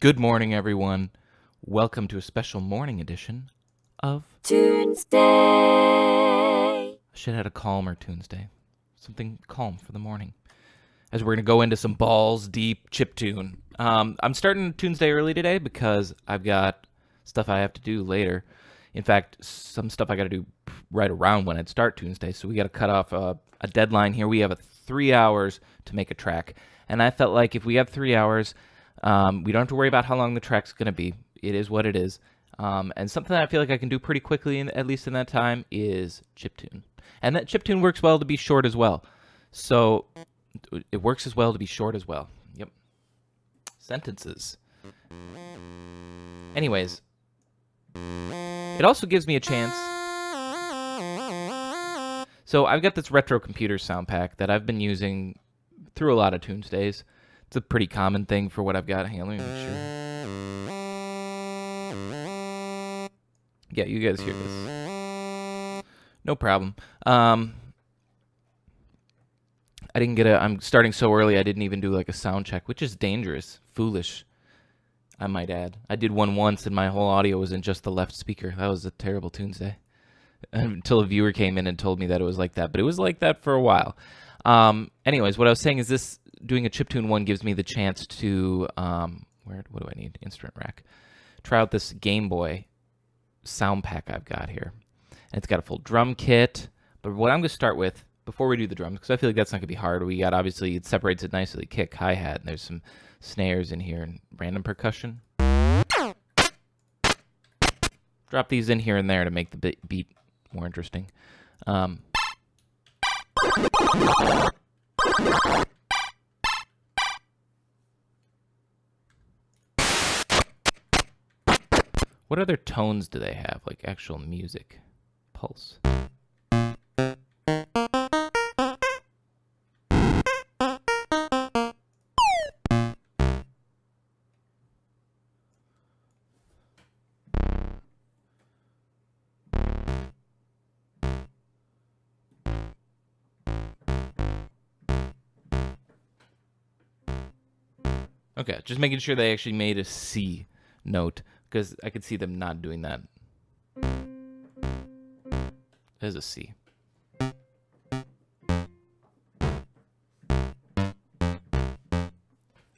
Good morning, everyone. Welcome to a special morning edition of Tunesday. I should have had a calmer Tuesday. Something calm for the morning. As we're going to go into some balls deep chiptune. I'm starting Tuesday early today because I've got stuff I have to do later. In fact, some stuff I got to do right around when I'd start Tuesday. So we got to cut off a deadline here. We have 3 hours to make a track. And I felt like if we have 3 hours, we don't have to worry about how long the track's going to be. It is what it is. And something that I feel like I can do pretty quickly, at least in that time, is chiptune. And that chiptune works well to be short as well. So it works as well to be short as well. Yep. Sentences. Anyways, it also gives me a chance. So I've got this retro computer sound pack that I've been using through a lot of Tuesdays. It's a pretty common thing for what I've got. Hang on, let me make sure. Yeah, you guys hear this. No problem. I didn't get I'm starting so early I didn't even do like a sound check, which is dangerous, foolish, I might add. I did one once and my whole audio was in just the left speaker. That was a terrible Tuesday. Until a viewer came in and told me that it was like that, but it was like that for a while. Anyways, what I was saying is this doing a chiptune one gives me the chance to what do I need? Instrument rack. Try out this Game Boy sound pack I've got here. And it's got a full drum kit. But what I'm going to start with, before we do the drums, because I feel like that's not going to be hard, we got, obviously, it separates it nicely, kick, hi-hat, and there's some snares in here and random percussion. Drop these in here and there to make the beat more interesting. What other tones do they have, like actual music? Pulse. Okay, just making sure they actually made a C note, because I could see them not doing that. There's a C. All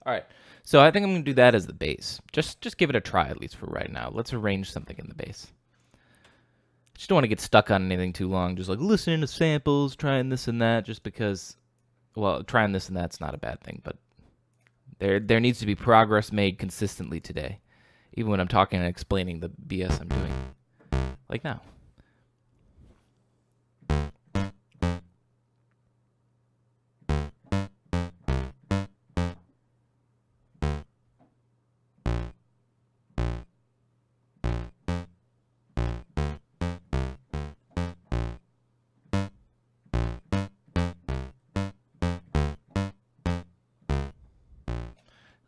right, so I think I'm going to do that as the bass. Just give it a try, at least for right now. Let's arrange something in the bass. Just don't want to get stuck on anything too long, just like listening to samples, trying this and that, just because, well, trying this and that's not a bad thing, but there needs to be progress made consistently today, even when I'm talking and explaining the BS I'm doing, like now.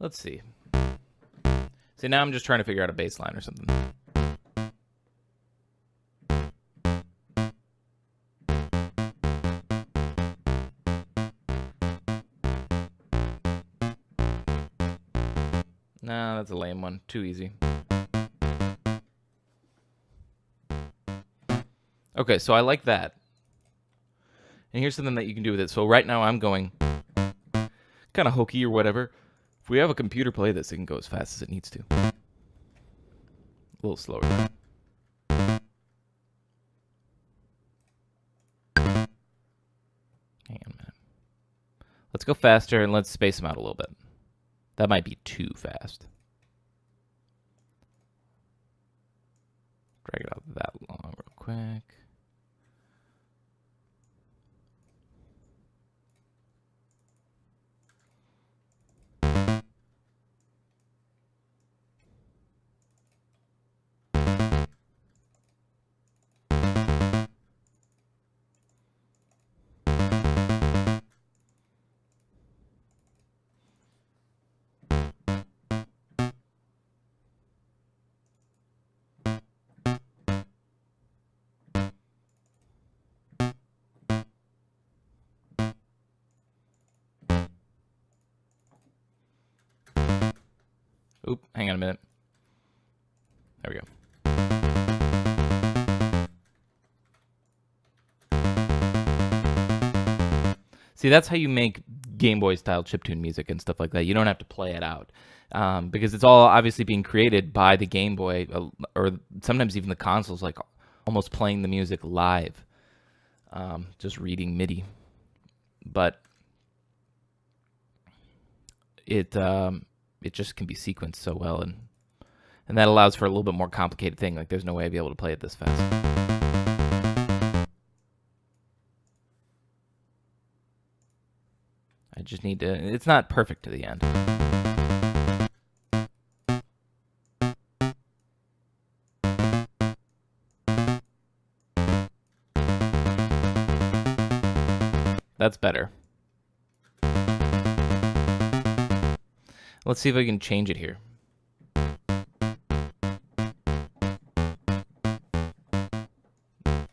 Let's see. See, now I'm just trying to figure out a bass line or something. Nah, that's a lame one. Too easy. Okay, so I like that. And here's something that you can do with it. So right now I'm going kind of hokey or whatever. If we have a computer play this, it can go as fast as it needs to. A little slower. Hang on a minute. Let's go faster and let's space them out a little bit. That might be too fast. Drag it out that long real quick. Oop, hang on a minute. There we go. See, that's how you make Game Boy style chiptune music and stuff like that. You don't have to play it out because it's all obviously being created by the Game Boy or sometimes even the consoles, like almost playing the music live, just reading MIDI. But it just can be sequenced so well, and that allows for a little bit more complicated thing. Like there's no way I'd be able to play it this fast. I just need to, it's not perfect to the end. That's better. Let's see if I can change it here.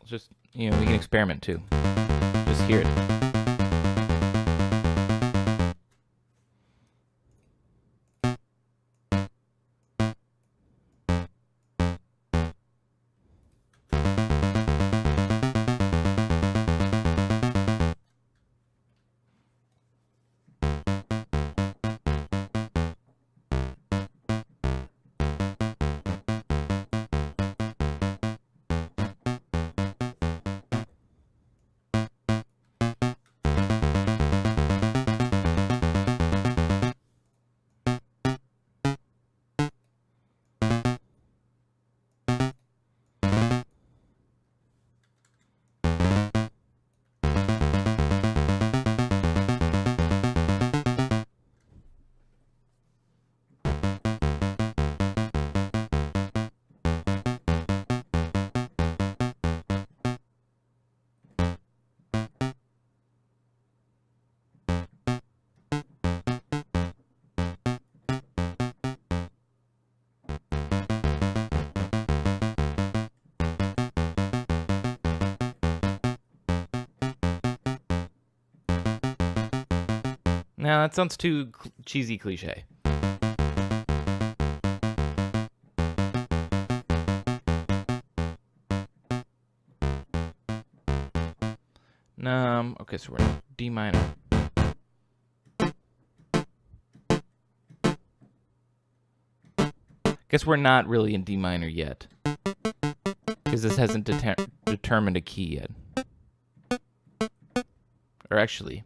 Just, we can experiment too. Just hear it. No, that sounds too cheesy cliche. No, okay, so we're in D minor. Guess we're not really in D minor yet, because this hasn't determined a key yet. Or actually,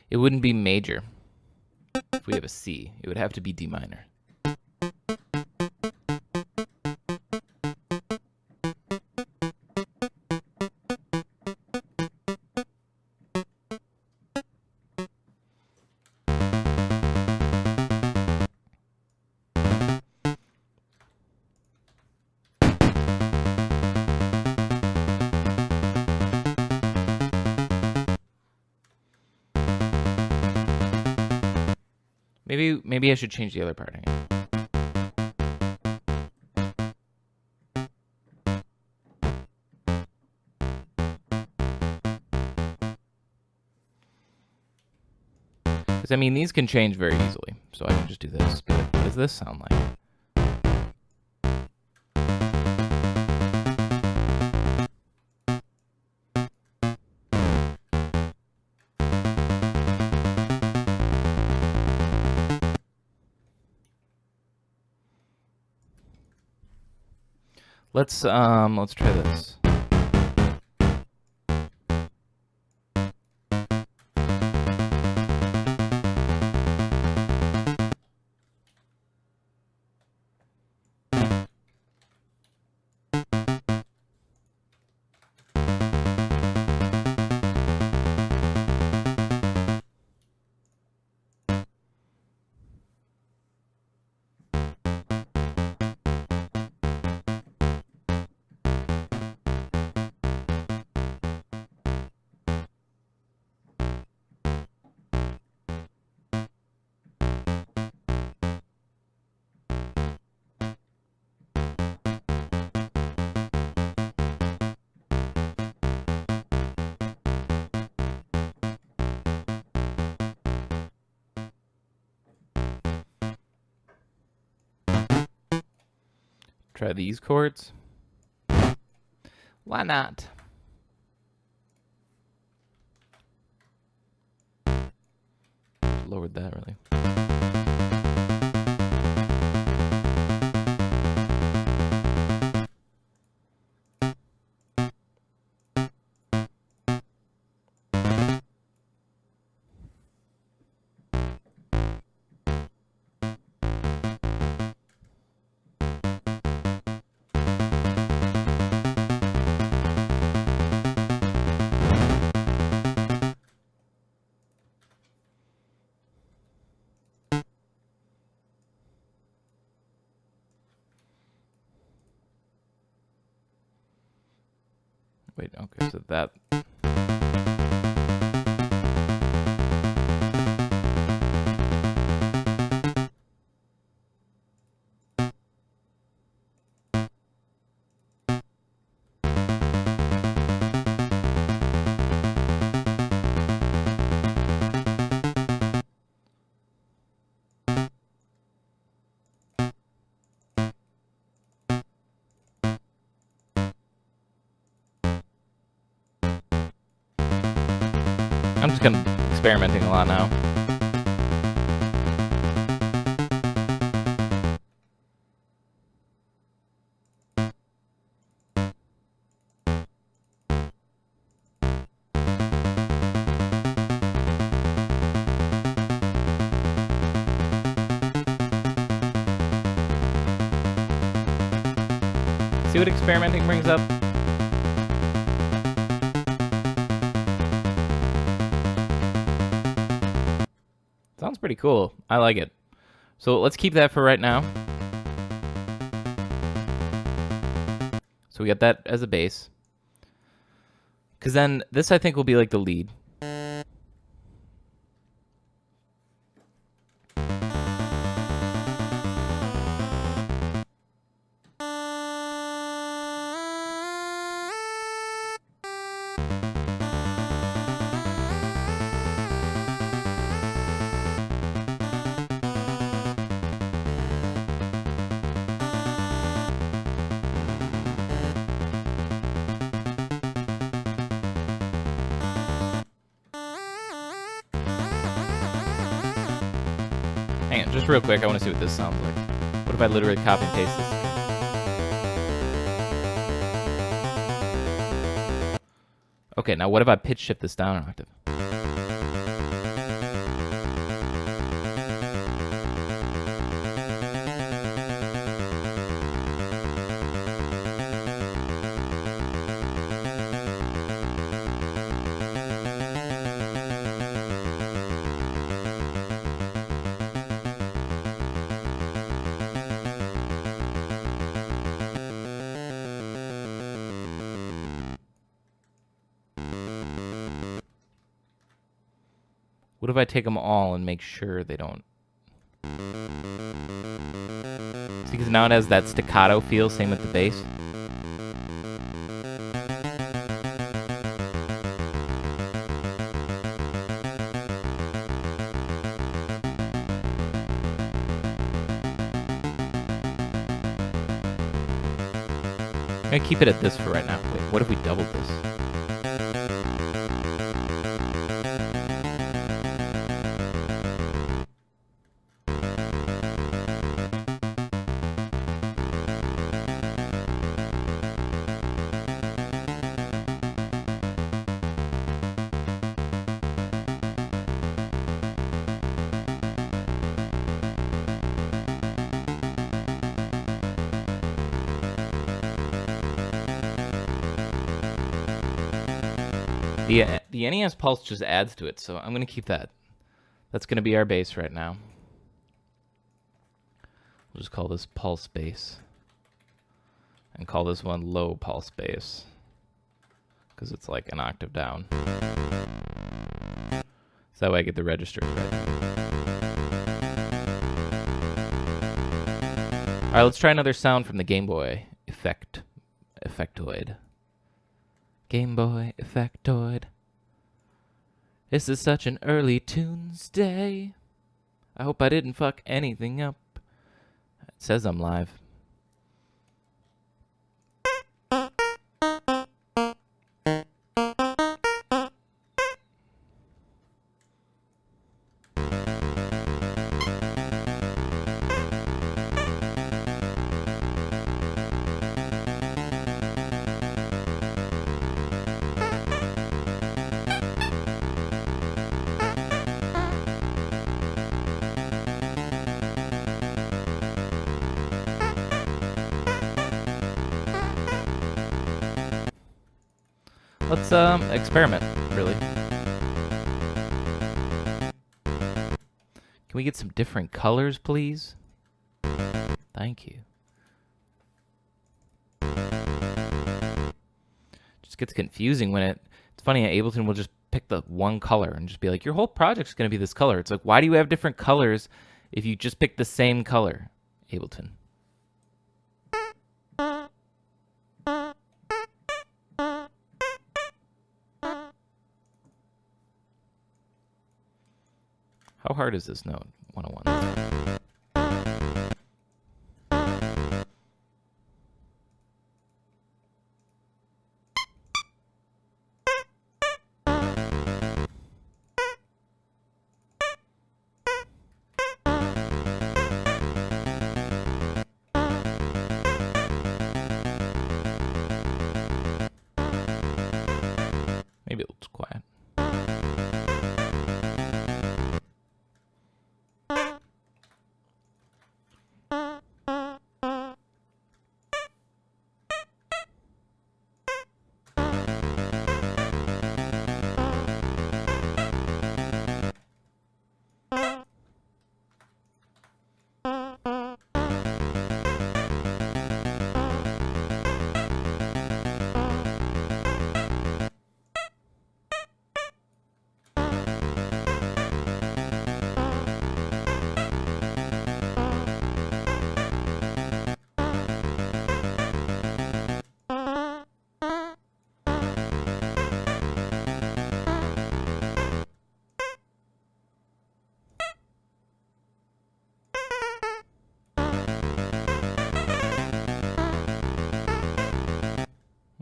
it wouldn't be major if we have a C. It would have to be D minor. Maybe I should change the other part again. Because, I mean, these can change very easily, so I can just do this. But what does this sound like? Let's try this. Try these chords. Why not? Lowered that really. Wait, okay, so that. I'm just kind of experimenting a lot now. See what experimenting brings up? Sounds pretty cool. I like it. So let's keep that for right now. So we got that as a bass. Because then this, I think, will be like the lead. Hang on, just real quick, I want to see what this sounds like. What if I literally copy and paste this? Okay, now what if I pitch shift this down an octave? What if I take them all and make sure they don't? See, because now it has that staccato feel, same with the bass. I'm gonna keep it at this for right now. Wait, what if we doubled this? The NES pulse just adds to it, so I'm going to keep that. That's going to be our bass right now. We'll just call this pulse bass. And call this one low pulse bass. Because it's like an octave down. So that way I get the registers right. Alright, let's try another sound from the Game Boy Effectoid. Game Boy Effectoid. This is such an early Tunesday. I hope I didn't fuck anything up. It says I'm live. Let's experiment, really. Can we get some different colors, please? Thank you. Just gets confusing when it's funny, Ableton will just pick the one color and just be like, your whole project's going to be this color. It's like, why do you have different colors if you just pick the same color, Ableton? How hard is this note? 101. Maybe it looks quiet.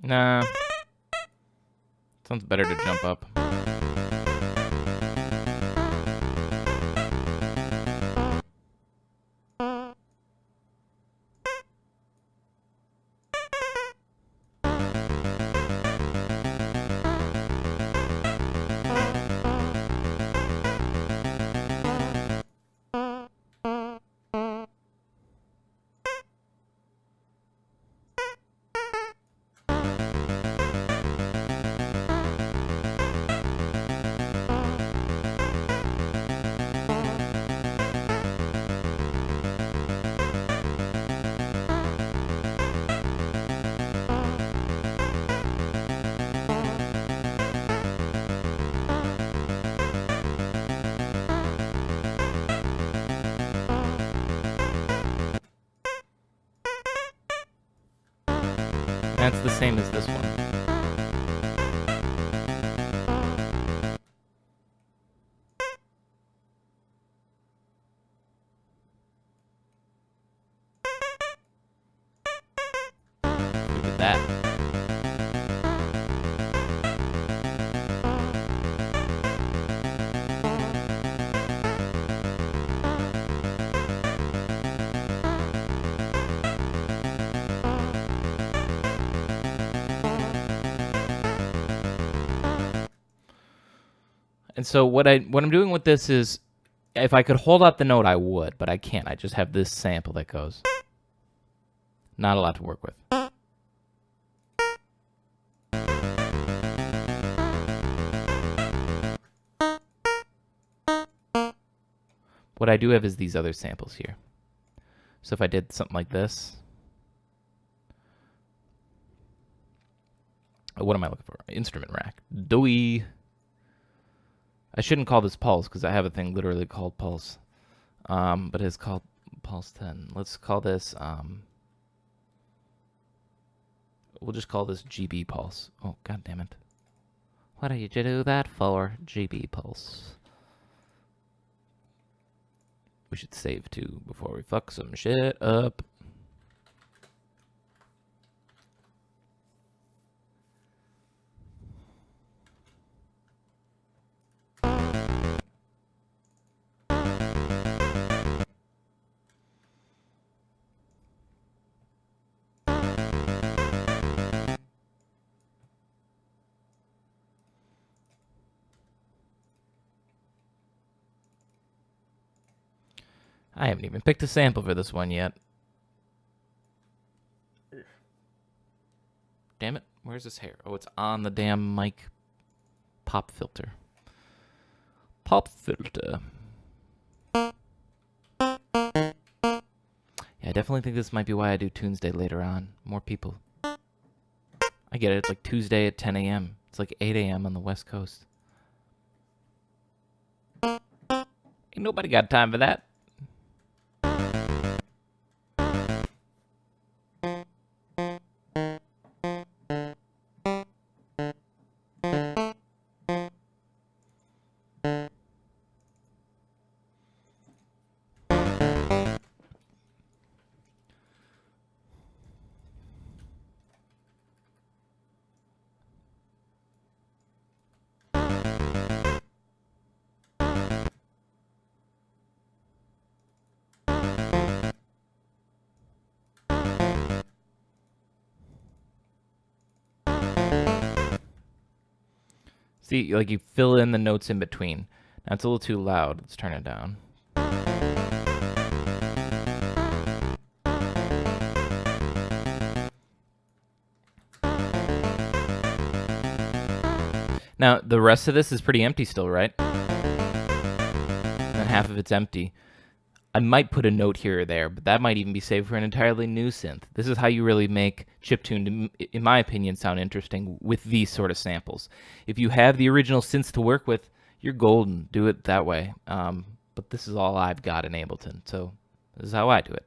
Nah. Sounds better to jump up. That's the same as this one. Who did that? And so what I'm doing with this is, if I could hold out the note, I would, but I can't. I just have this sample that goes. Not a lot to work with. What I do have is these other samples here. So if I did something like this. What am I looking for? Instrument rack. Doey. I shouldn't call this Pulse because I have a thing literally called Pulse. But it's called Pulse 10. Let's call this, we'll just call this GB Pulse. Oh, god damn it. What did you do that for? GB Pulse. We should save too before we fuck some shit up. I haven't even picked a sample for this one yet. damn it. Where's this hair? Oh, it's on the damn mic pop filter. Pop filter. Yeah, I definitely think this might be why I do Tuesday later on. More people. I get it. It's like Tuesday at 10 a.m. It's like 8 a.m. on the West Coast. Ain't nobody got time for that. See, like you fill in the notes in between. Now it's a little too loud. Let's turn it down. Now, the rest of this is pretty empty still, right? And half of it's empty. I might put a note here or there, but that might even be saved for an entirely new synth. This is how you really make chiptune, in my opinion, sound interesting with these sort of samples. If you have the original synths to work with, you're golden. Do it that way. But this is all I've got in Ableton, so this is how I do it.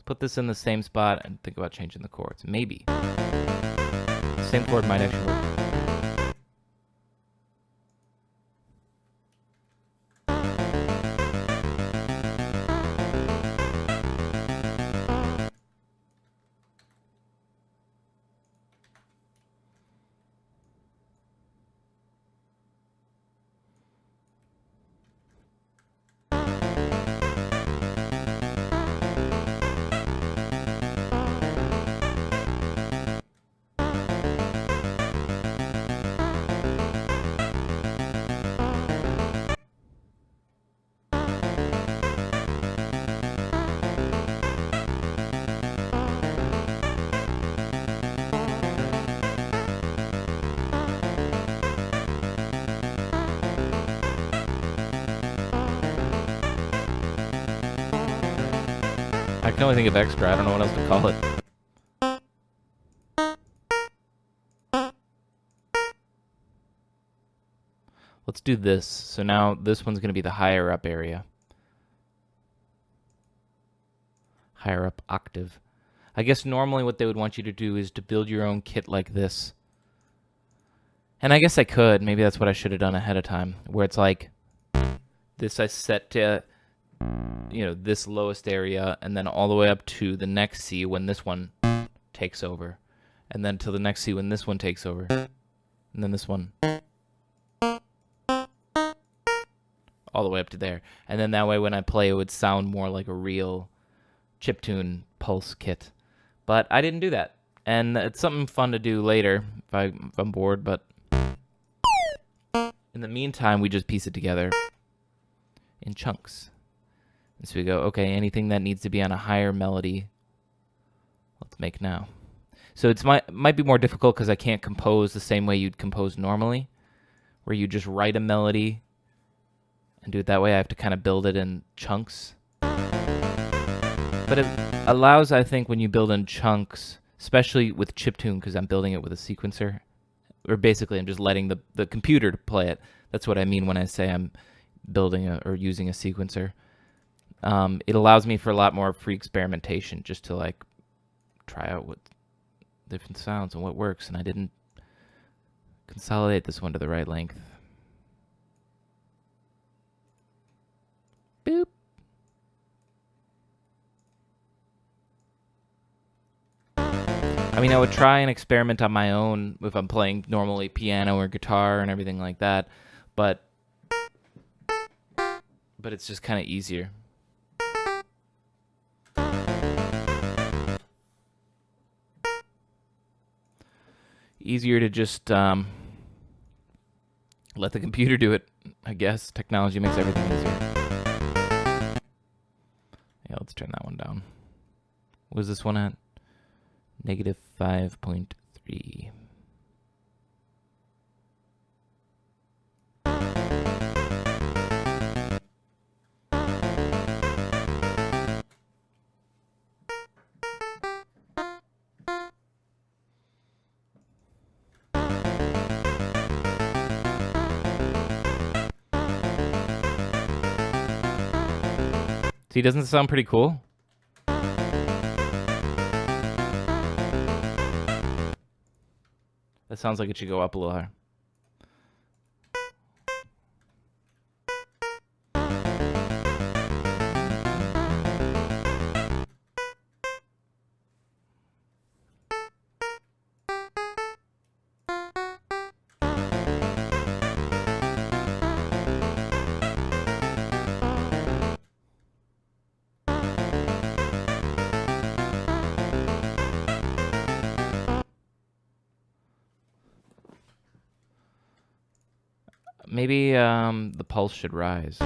Put this in the same spot and think about changing the chords. Maybe. Same chord might actually work. I can only think of extra. I don't know what else to call it. Let's do this. So now this one's going to be the higher up area. Higher up octave. I guess normally what they would want you to do is to build your own kit like this. And I guess I could. Maybe that's what I should have done ahead of time. Where it's like, this I set to, you know, this lowest area, and then all the way up to the next C when this one takes over. And then to the next C when this one takes over. And then this one. All the way up to there. And then that way when I play it would sound more like a real chiptune pulse kit. But I didn't do that. And it's something fun to do later if I'm bored, but in the meantime we just piece it together in chunks. And so we go, okay, anything that needs to be on a higher melody, let's make now. So it might be more difficult because I can't compose the same way you'd compose normally, where you just write a melody and do it that way. I have to kind of build it in chunks. But it allows, I think, when you build in chunks, especially with chiptune, because I'm building it with a sequencer, or basically I'm just letting the computer play it. That's what I mean when I say I'm building or using a sequencer. It allows me for a lot more free experimentation, just to like try out what different sounds and what works. And I didn't consolidate this one to the right length. Boop. I mean, I would try and experiment on my own if I'm playing normally piano or guitar and everything like that, but it's just kind of easier. Easier to just let the computer do it, I guess. Technology makes everything easier. Yeah, let's turn that one down. What is this one at? Negative 5.3. See, doesn't this sound pretty cool? That sounds like it should go up a little higher. Maybe the pulse should rise.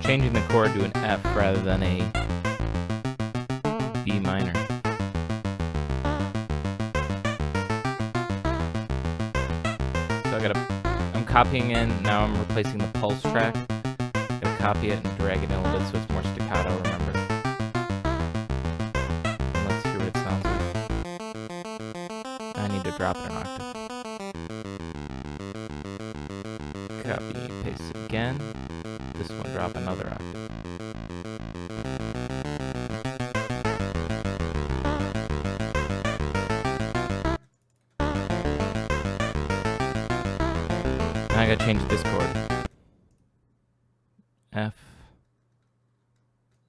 Changing the chord to an F rather than a B minor. So I'm copying in, now I'm replacing the pulse track. I'm gonna copy it and drag it in a little bit so it's more staccato, remember. And let's hear what it sounds like. I need to drop it an octave. Copy, paste it again. This one, drop another octave. Now I gotta change this chord. F,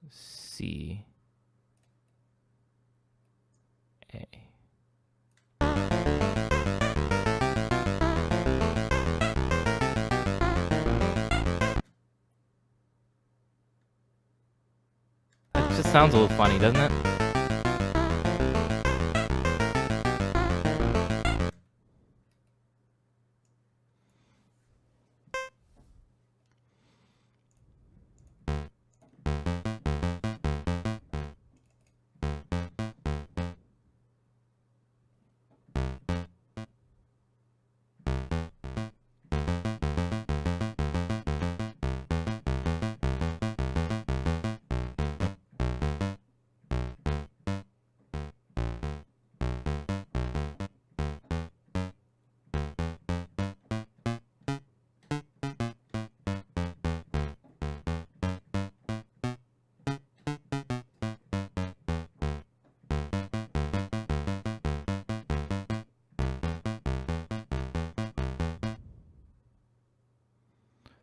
C, A. It just sounds a little funny, doesn't it?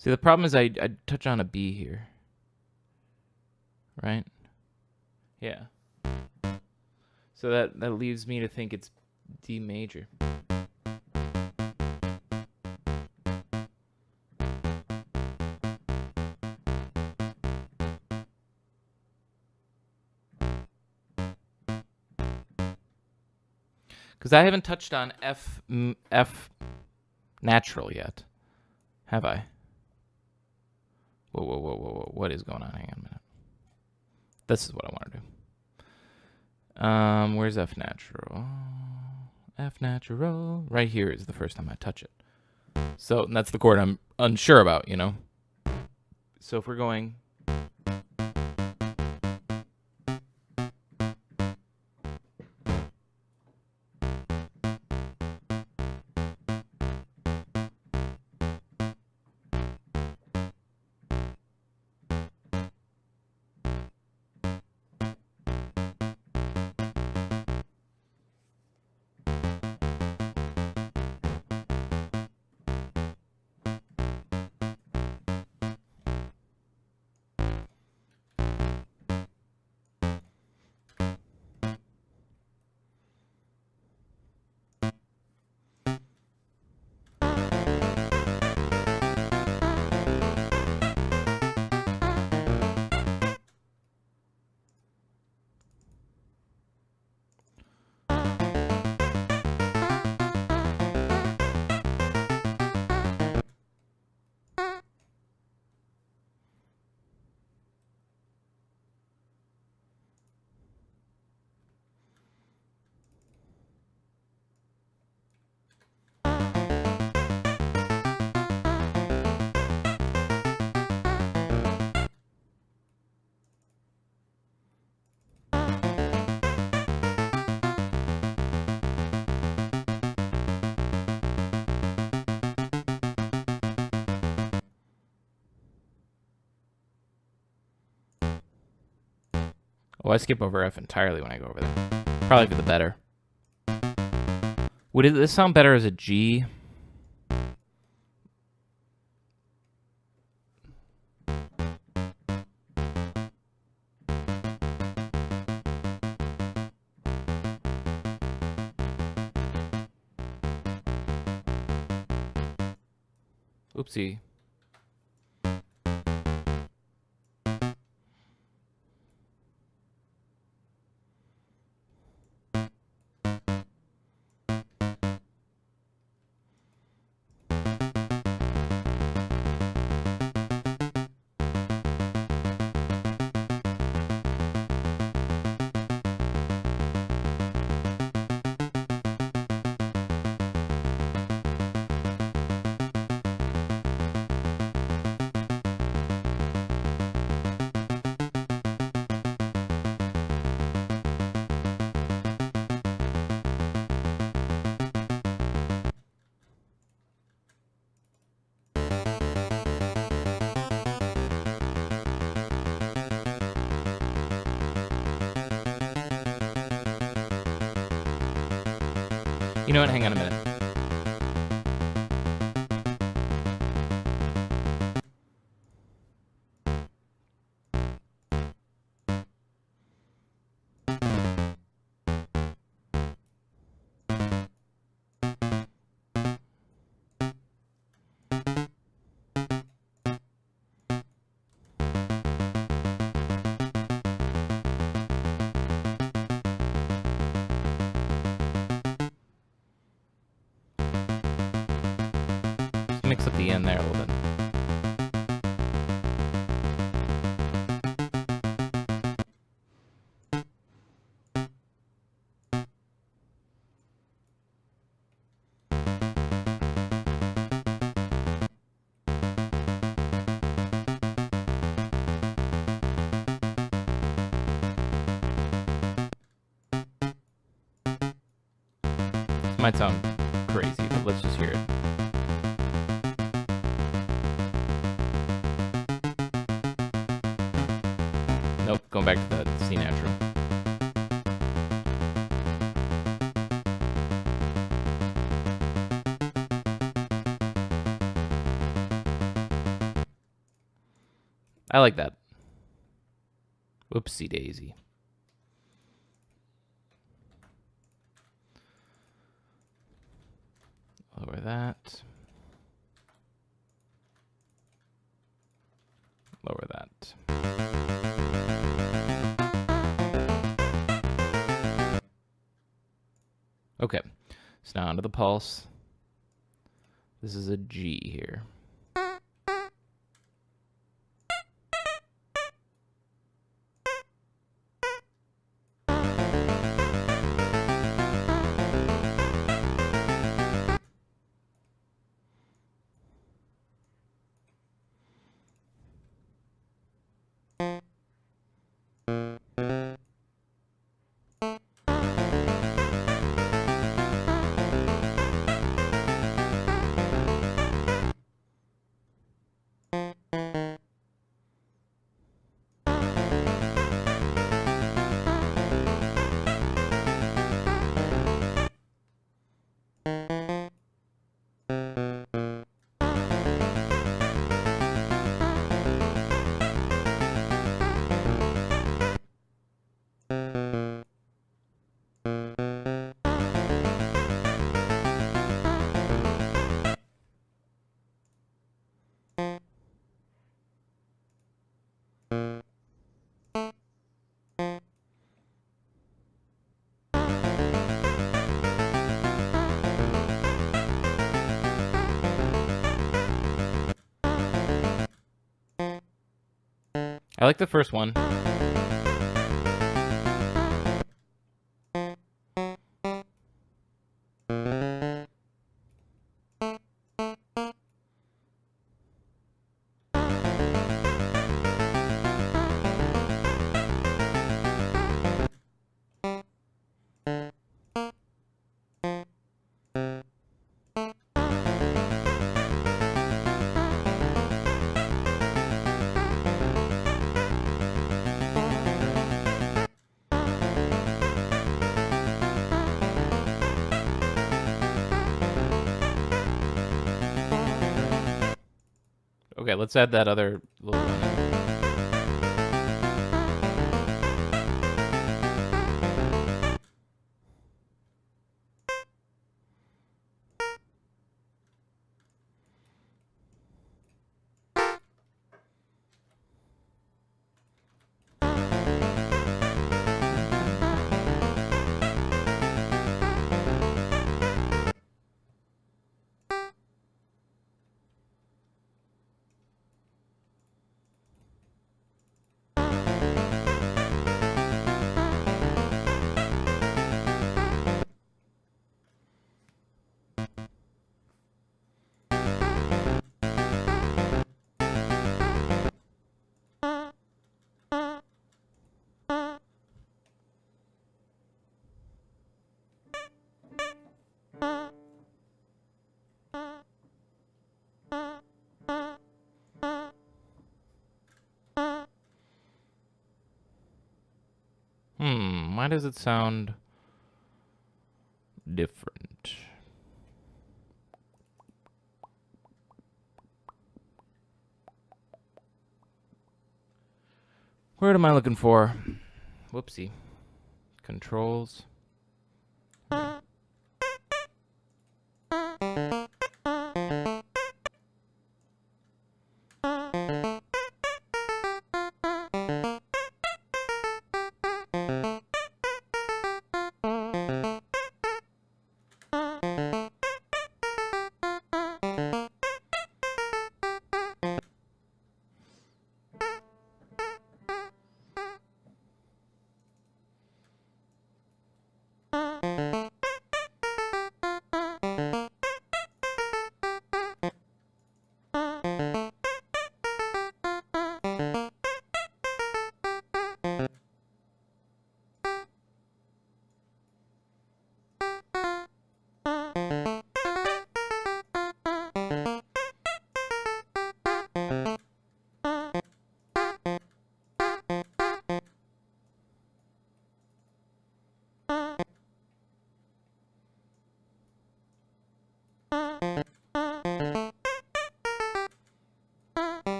See, the problem is I touch on a B here. Right? Yeah. So that leaves me to think it's D major. Because I haven't touched on F natural yet. Have I? Whoa, whoa, whoa, whoa, whoa. What is going on? Hang on a minute. This is what I want to do. Where's F natural? F natural. Right here is the first time I touch it. So that's the chord I'm unsure about, you know? So if we're going... Oh, I skip over F entirely when I go over there. Probably for the better. Would this sound better as a G? Oopsie. You know what? Hang on a minute. Mix up the end there a little bit. This might sound crazy, but let's just hear it. Nope, going back to the C natural. I like that. Whoopsie daisy. Lower that. Lower that. Okay, so now onto the pulse. This is a G here. I like the first one. Okay, let's add that other little one in. Why does it sound different? What am I looking for? Whoopsie. Controls.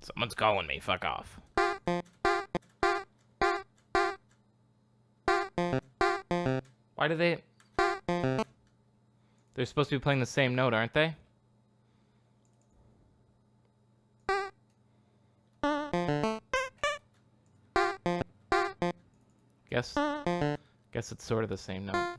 Someone's calling me. Fuck off. Why do they... They're supposed to be playing the same note, aren't they? Guess it's sort of the same note.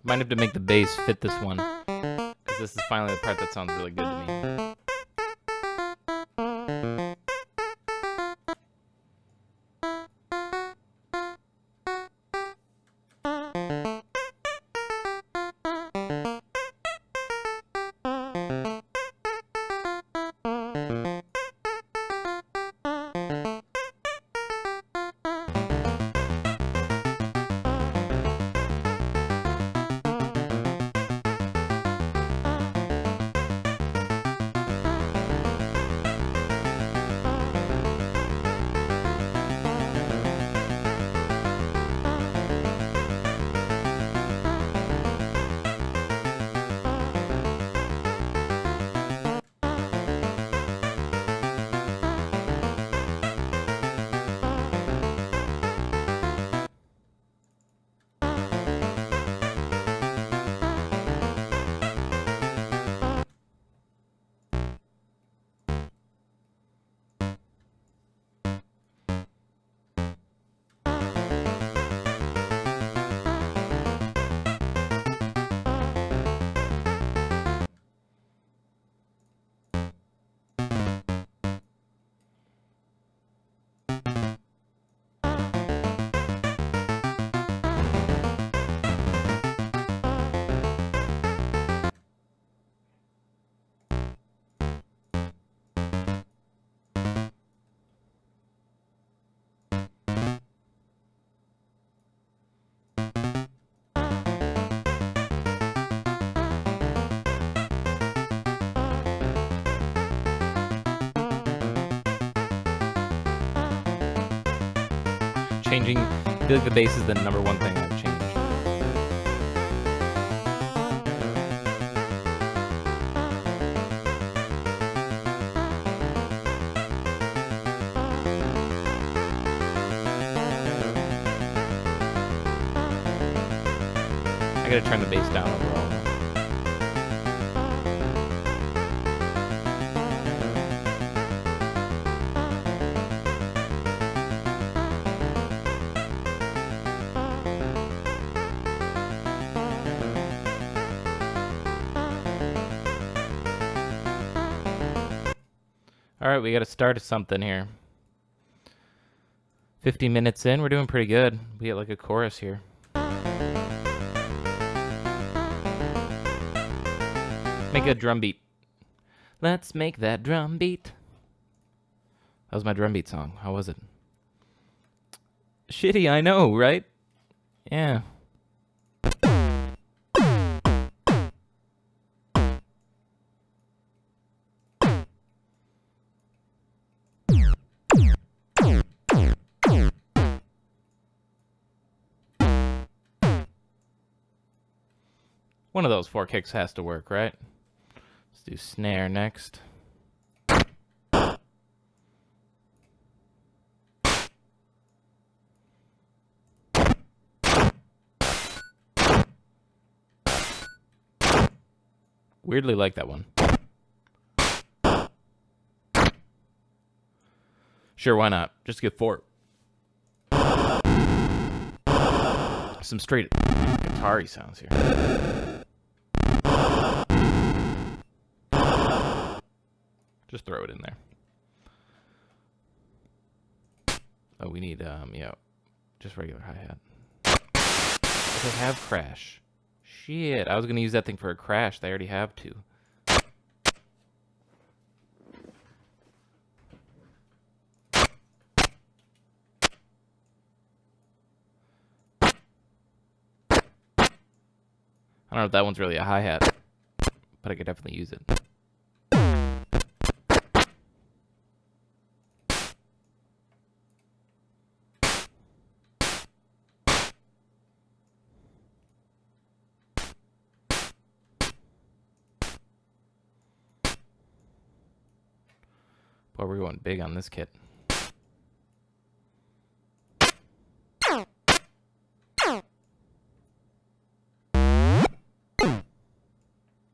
Might have to make the bass fit this one, because this is finally the part that sounds really good to me. Changing, I feel like the bass is the number one thing I've changed. I gotta turn the bass down overall. All right, we got to start something here. 50 minutes in, we're doing pretty good. We get like a chorus here. Make a drum beat. Let's make that drum beat. That was my drum beat song. How was it? Shitty, I know, right? Yeah. One of those 4 kicks has to work, right? Let's do snare next. Weirdly like that one. Sure, why not? Just get 4. Some straight guitar-y sounds here. Just throw it in there. Oh, we need, just regular hi-hat. They have crash. Shit, I was going to use that thing for a crash. They already have 2. I don't know if that one's really a hi-hat, but I could definitely use it. Boy, we're going big on this kit.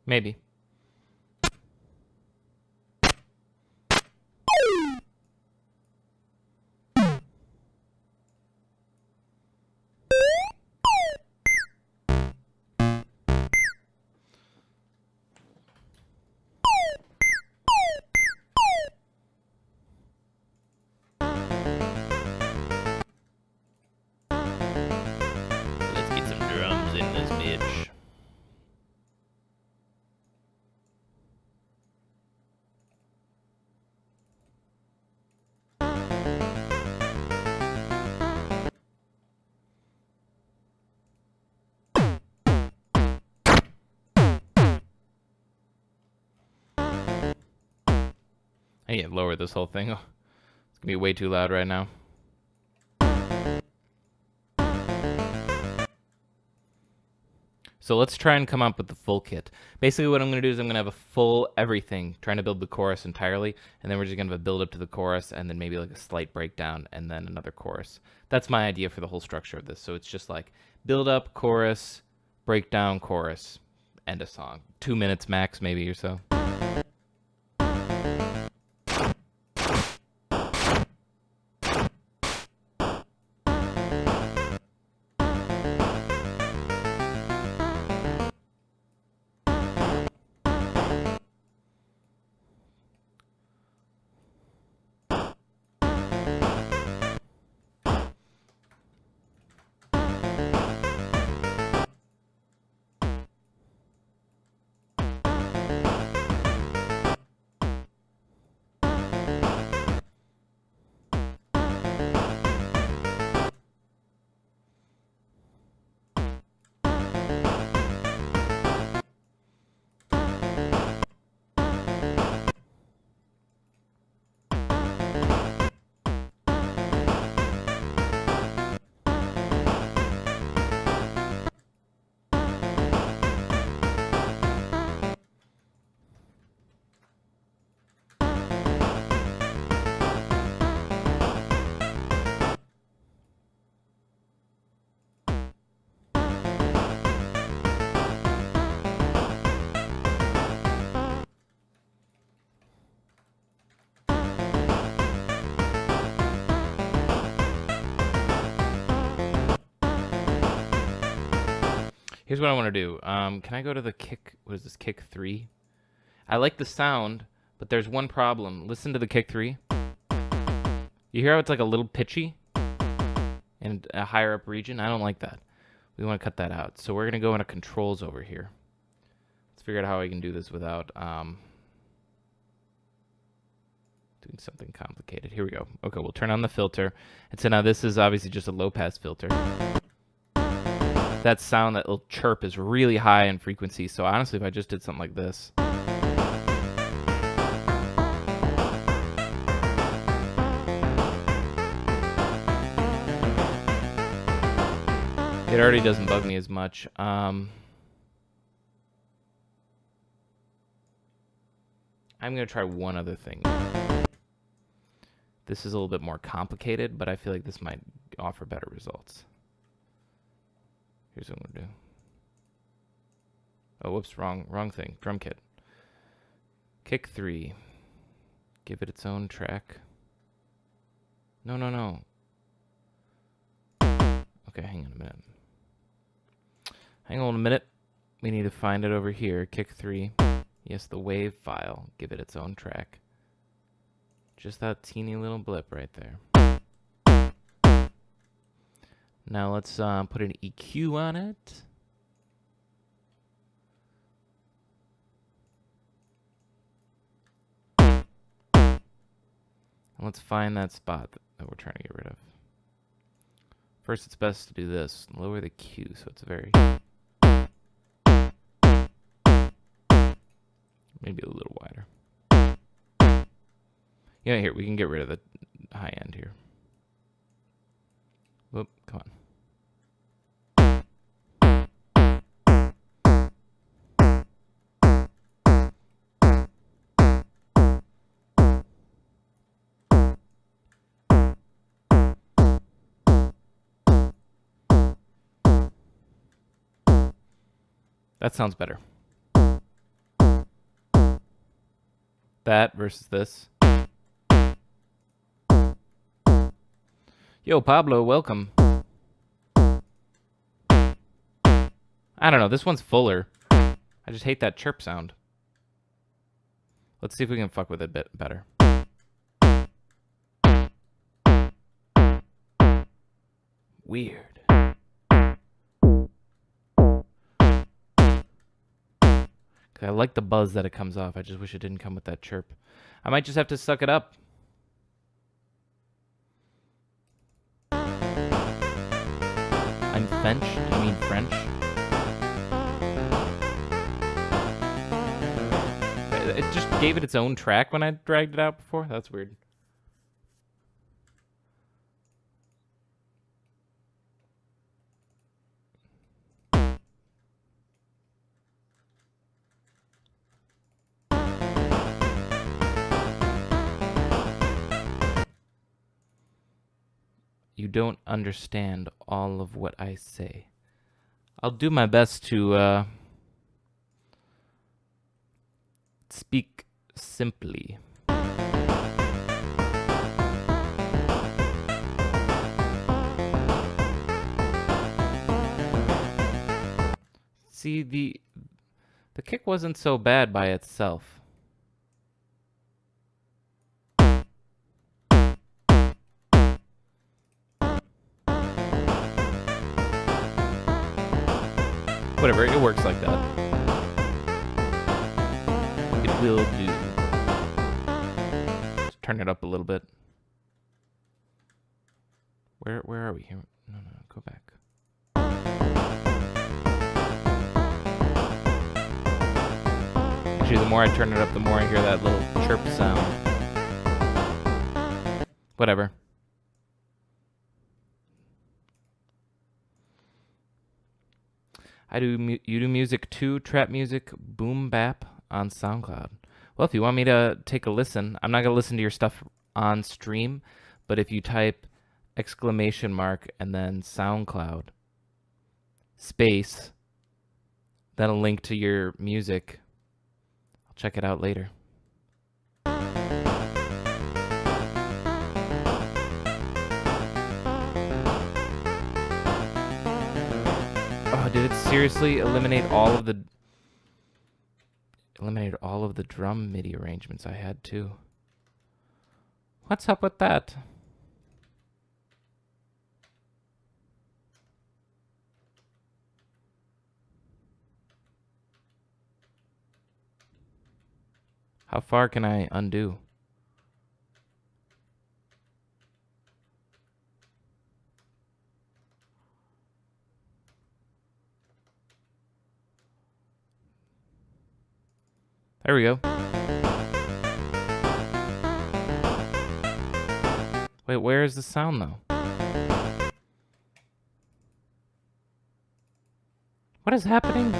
Maybe. Let's get some drums in this bitch. I need to lower this whole thing. Oh, it's going to be way too loud right now. So let's try and come up with the full kit. Basically what I'm going to do is I'm going to have a full everything, trying to build the chorus entirely, and then we're just going to have a build up to the chorus, and then maybe like a slight breakdown, and then another chorus. That's my idea for the whole structure of this. So it's just like build up, chorus, breakdown, chorus, end a song. 2 minutes max maybe or so. Here's what I want to do. Can I go to the kick? What is this? Kick 3? I like the sound, But there's one problem. Listen to the kick 3. You hear how it's like a little pitchy in a higher up region? I don't like that. We want to cut that out. So we're going to go into controls over here. Let's figure out how I can do this without doing something complicated. Here we go. Okay, we'll turn on the filter. And so now this is obviously just a low pass filter. That sound, that little chirp is really high in frequency. So honestly, if I just did something like this. It already doesn't bug me as much. I'm going to try one other thing. This is a little bit more complicated, but I feel like this might offer better results. Here's what I'm going to do. Oh, whoops, wrong thing. Drum kit. Kick 3. Give it its own track. No. Okay, hang on a minute. Hang on a minute. We need to find it over here. Kick 3. Yes, the wave file. Give it its own track. Just that teeny little blip right there. Now let's put an EQ on it. And let's find that spot that we're trying to get rid of. First, it's best to do this. Lower the Q so it's very... Maybe a little wider. Yeah, here, we can get rid of the high end here. Whoop, come on. That sounds better. That versus this. Yo, Pablo, welcome. I don't know, this one's fuller. I just hate that chirp sound. Let's see if we can fuck with it a bit better. Weird. I like the buzz that it comes off. I just wish it didn't come with that chirp. I might just have to suck it up. I'm French? Do you mean French? It just gave it its own track when I dragged it out before? That's weird. You don't understand all of what I say. I'll do my best to speak simply. See, the kick wasn't so bad by itself. Whatever, it works like that. It will do. Let's turn it up a little bit. Where are we here? No, go back. Actually, the more I turn it up, the more I hear that little chirp sound. Whatever. You do music too, trap music, boom bap on SoundCloud. Well, if you want me to take a listen, I'm not going to listen to your stuff on stream, but if you type ! and then SoundCloud space, then a link to your music, I'll check it out later. Oh, did it seriously eliminate all of the eliminated all of the drum MIDI arrangements I had too. What's up with that? How far can I undo? There we go. Wait, where is the sound though? What is happening?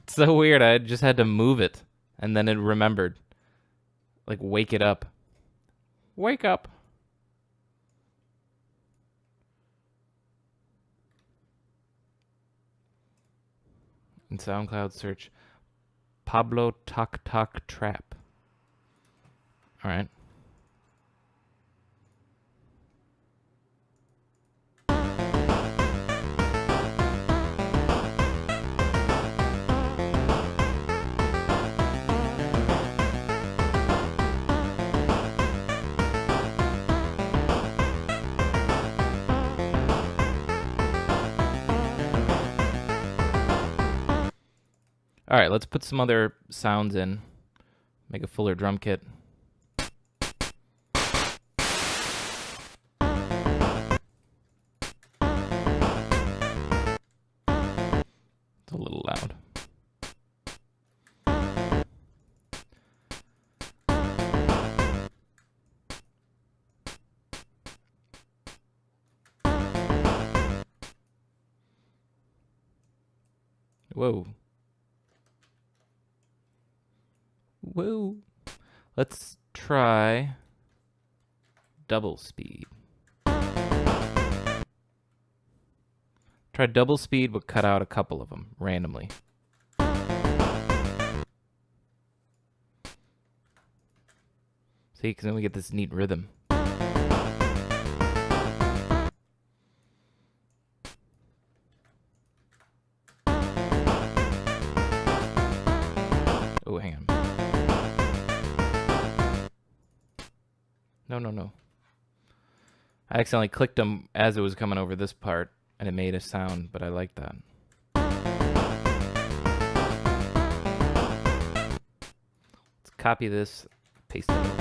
It's so weird. I just had to move it and then it remembered. Like, wake it up. Wake up. In SoundCloud, search Pablo Tok Tok Trap. All right. All right, let's put some other sounds in. Make a fuller drum kit. It's a little loud. Whoa. Whoa. Let's try double speed. Try double speed, but cut out a couple of them randomly. See, because then we get this neat rhythm. Oh, hang on. No. I accidentally clicked them as it was coming over this part, and it made a sound, but I like that. Let's copy this, paste it over.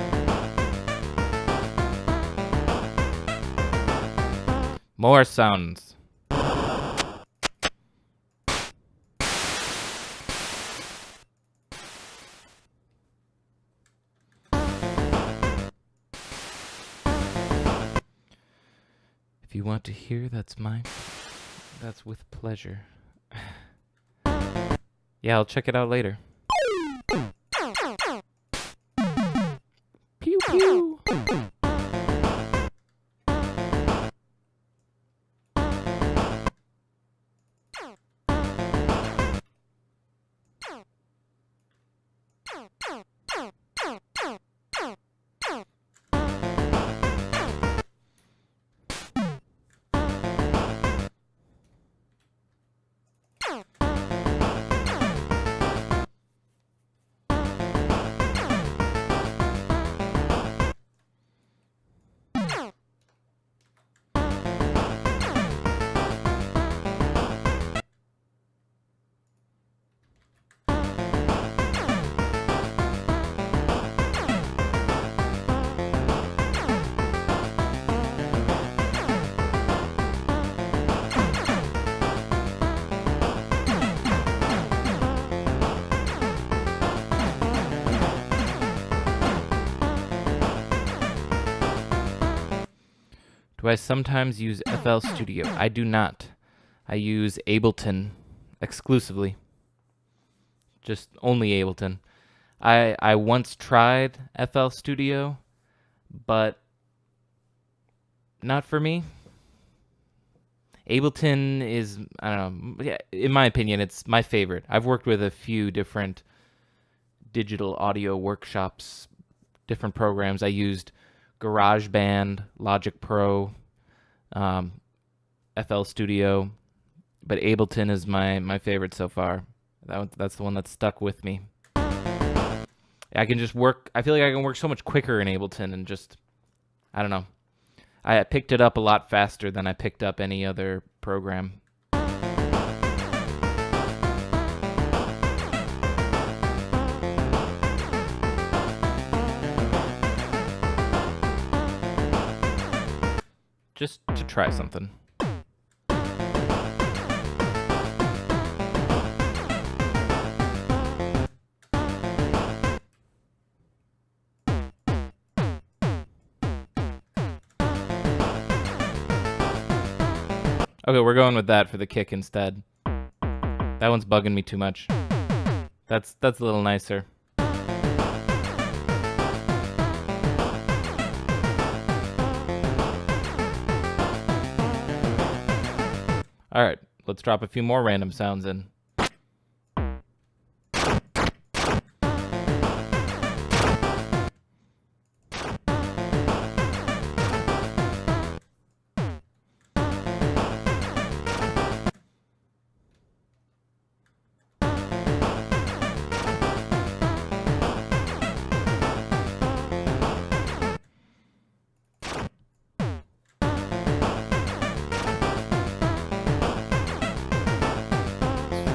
More sounds. If you want to hear, that's with pleasure. Yeah, I'll check it out later. Pew pew. Do I sometimes use FL Studio? I do not. I use Ableton exclusively. Just only Ableton. I once tried FL Studio, but not for me. Ableton is, I don't know, in my opinion, it's my favorite. I've worked with a few different digital audio workshops, different programs. I used GarageBand, Logic Pro, FL Studio, but Ableton is my favorite so far. That's the one that stuck with me. I can just work. I feel like I can work so much quicker in Ableton and just, I don't know. I picked it up a lot faster than I picked up any other program. Just to try something. Okay, we're going with that for the kick instead. That one's bugging me too much. That's a little nicer. All right, let's drop a few more random sounds in.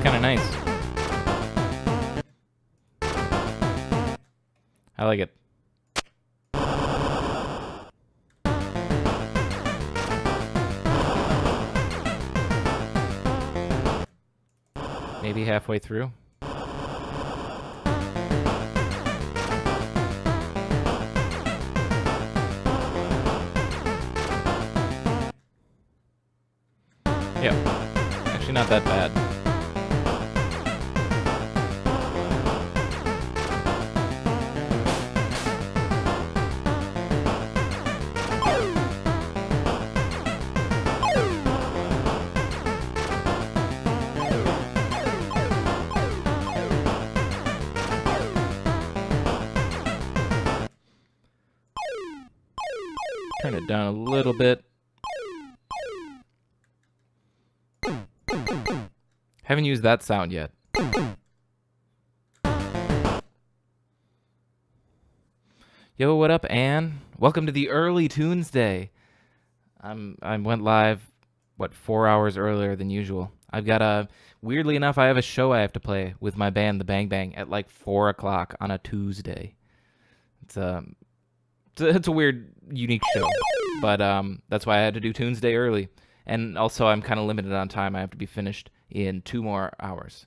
Kind of nice. I like it. Maybe halfway through. Yeah, actually not that bad. Turn it down a little bit. Haven't used that sound yet. Yo, what up, Ann? Welcome to the early Tunesday. I went live, 4 hours earlier than usual. I've got weirdly enough, I have a show I have to play with my band, The Bang Bang, at like 4 o'clock on a Tuesday. It's a weird, unique show, but that's why I had to do Tunesday early. And also, I'm kind of limited on time. I have to be finished in 2 more hours.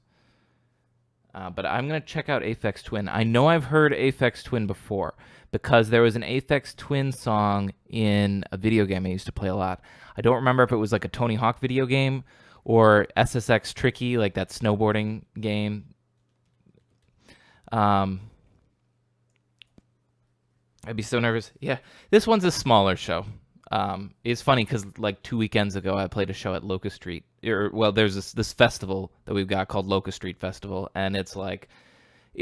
But I'm going to check out Aphex Twin. I know I've heard Aphex Twin before because there was an Aphex Twin song in a video game I used to play a lot. I don't remember if it was like a Tony Hawk video game or SSX Tricky, like that snowboarding game. I'd be so nervous. Yeah, this one's a smaller show. It's funny because like 2 weekends ago, I played a show at Locust Street. There's this festival that we've got called Locust Street Festival, and it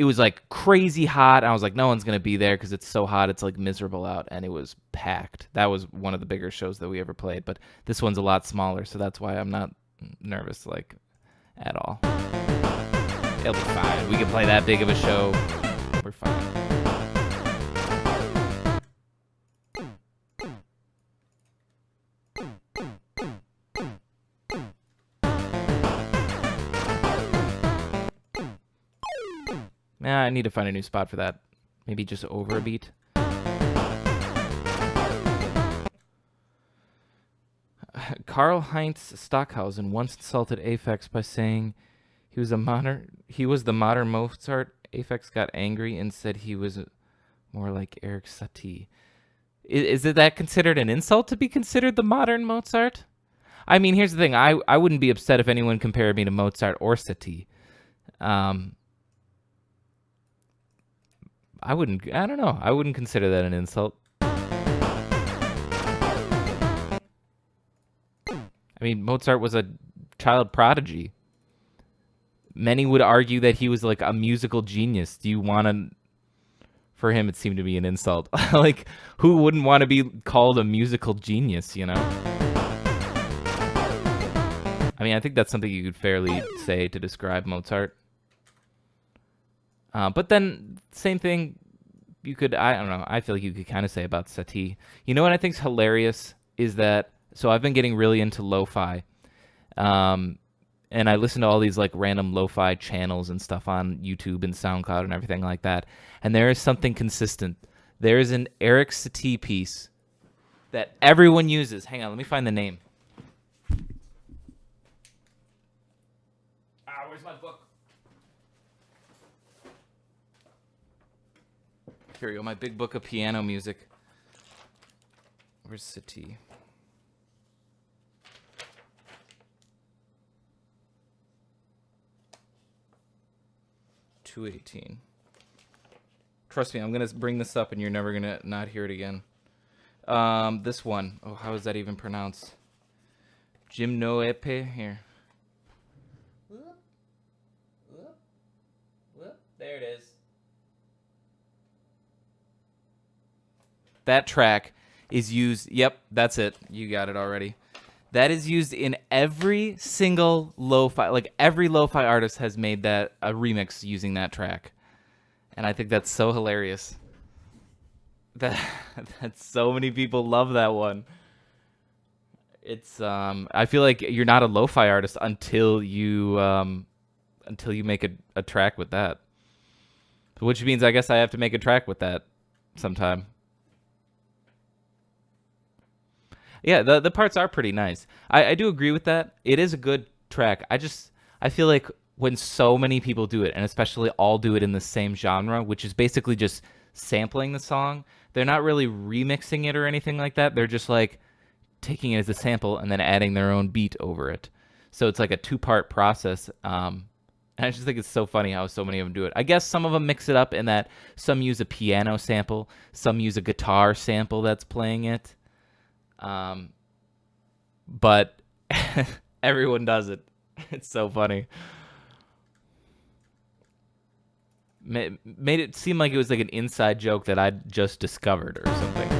was like crazy hot. I was like, no one's gonna be there because it's so hot. It's like miserable out, and it was packed. That was one of the bigger shows that we ever played, but this one's a lot smaller, so that's why I'm not nervous like at all. It'll be fine. We can play that big of a show. We're fine. I need to find a new spot for that. Maybe just over a beat. Karl-Heinz Stockhausen once insulted Aphex by saying he was the modern Mozart. Aphex got angry and said he was more like Eric Satie. Is that considered an insult to be considered the modern Mozart? I mean, here's the thing. I wouldn't be upset if anyone compared me to Mozart or Satie. I don't know. I wouldn't consider that an insult. I mean, Mozart was a child prodigy. Many would argue that he was like a musical genius. Do you want to... For him, it seemed to be an insult. Like, who wouldn't want to be called a musical genius, you know? I mean, I think that's something you could fairly say to describe Mozart. But then, same thing, you could, I don't know, I feel like you could kind of say about Satie. You know what I think's hilarious is that, so I've been getting really into lo-fi. And I listen to all these like random lo-fi channels and stuff on YouTube and SoundCloud and everything like that. And there is something consistent. There is an Eric Satie piece that everyone uses. Hang on, let me find the name. Where's my book? Here we go, my big book of piano music. Where's Satie? .218. Trust me, I'm gonna bring this up and you're never gonna not hear it again. This one. Oh, how is that even pronounced? Gymnoepe. Here. Whoop. There it is. That track is used. Yep, that's it. You got it already. That is used in every single lo-fi. Like every lo-fi artist has made that a remix using that track, and I think that's so hilarious. That so many people love that one. It's I feel like you're not a lo-fi artist until you make a track with that, which means I guess I have to make a track with that sometime. Yeah, the parts are pretty nice. I do agree with that. It is a good track. I feel like when so many people do it, and especially all do it in the same genre, which is basically just sampling the song, they're not really remixing it or anything like that. They're just like taking it as a sample and then adding their own beat over it. So it's like a two-part process. And I just think it's so funny how so many of them do it. I guess some of them mix it up in that some use a piano sample, some use a guitar sample that's playing it. But everyone does it. It's so funny. Made it seem like it was like an inside joke that I'd just discovered or something.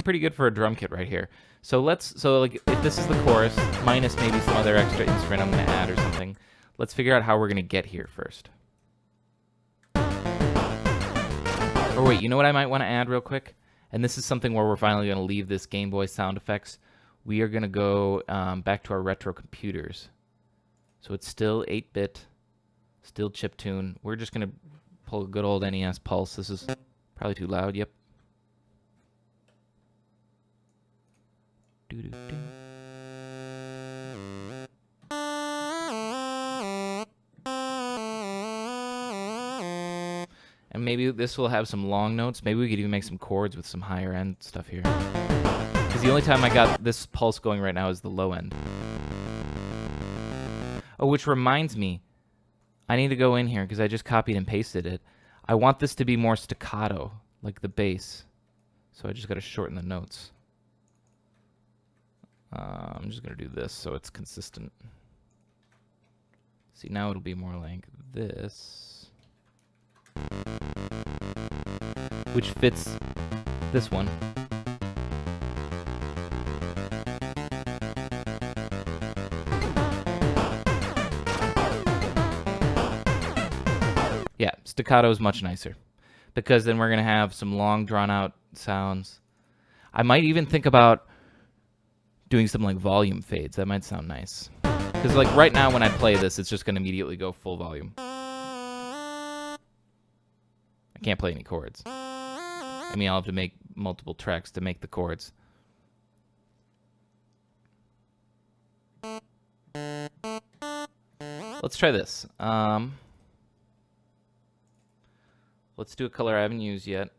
Pretty good for a drum kit right here. So like if this is the chorus minus maybe some other extra instrument I'm going to add or something, let's figure out how we're going to get here first. Or wait, you know what I might want to add real quick? And this is something where we're finally going to leave this Game Boy sound effects. We are going to go back to our retro computers. So it's still 8-bit, still chiptune. We're just going to pull a good old NES Pulse. This is probably too loud. Yep. And maybe this will have some long notes. Maybe we could even make some chords with some higher end stuff here. Because the only time I got this pulse going right now is the low end. Oh, which reminds me, I need to go in here because I just copied and pasted it. I want this to be more staccato, like the bass. So I just got to shorten the notes. I'm just going to do this so it's consistent. See, now it'll be more like this. Which fits this one. Yeah, staccato is much nicer. Because then we're going to have some long, drawn-out sounds. I might even think about doing some like volume fades. That might sound nice. Because like right now when I play this, it's just going to immediately go full volume. I can't play any chords. I mean, I'll have to make multiple tracks to make the chords. Let's try this. Let's do a color I haven't used yet.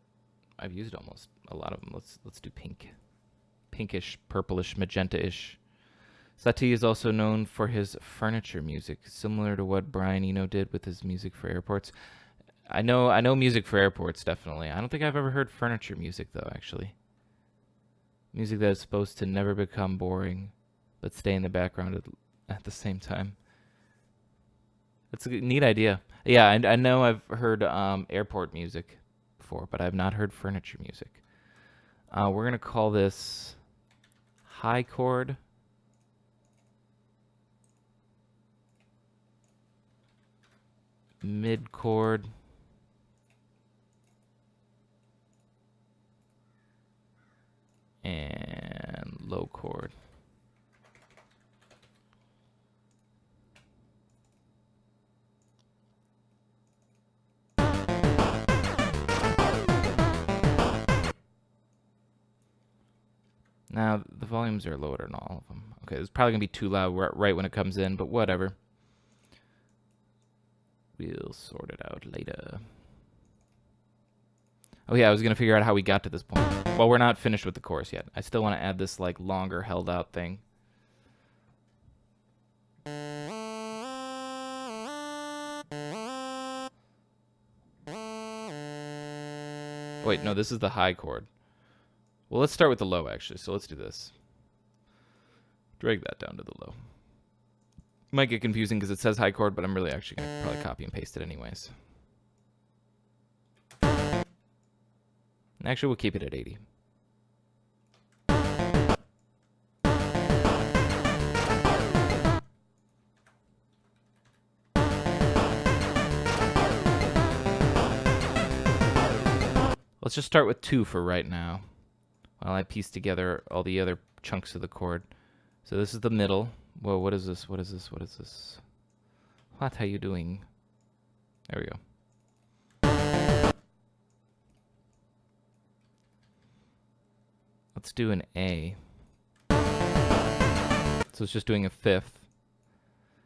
I've used almost a lot of them. Let's do pink. Pinkish, purplish, magenta-ish. Satie is also known for his furniture music, similar to what Brian Eno did with his music for airports. I know music for airports, definitely. I don't think I've ever heard furniture music, though, actually. Music that is supposed to never become boring, but stay in the background at the same time. That's a neat idea. Yeah, I know I've heard airport music before, but I've not heard furniture music. We're going to call this high chord. Mid chord. And low chord. Now, the volumes are lowered on all of them. Okay, it's probably going to be too loud right when it comes in, but whatever. We'll sort it out later. Oh yeah, I was going to figure out how we got to this point. Well, we're not finished with the chorus yet. I still want to add this like longer held out thing. Wait, no, this is the high chord. Well, let's start with the low, actually. So let's do this. Drag that down to the low. Might get confusing because it says high chord, but I'm really actually going to probably copy and paste it anyways. Actually, we'll keep it at 80. Let's just start with 2 for right now, while I piece together all the other chunks of the chord. So this is the middle. Whoa, what is this? What is this? What is this? What are you doing? There we go. Let's do an A. So it's just doing a fifth.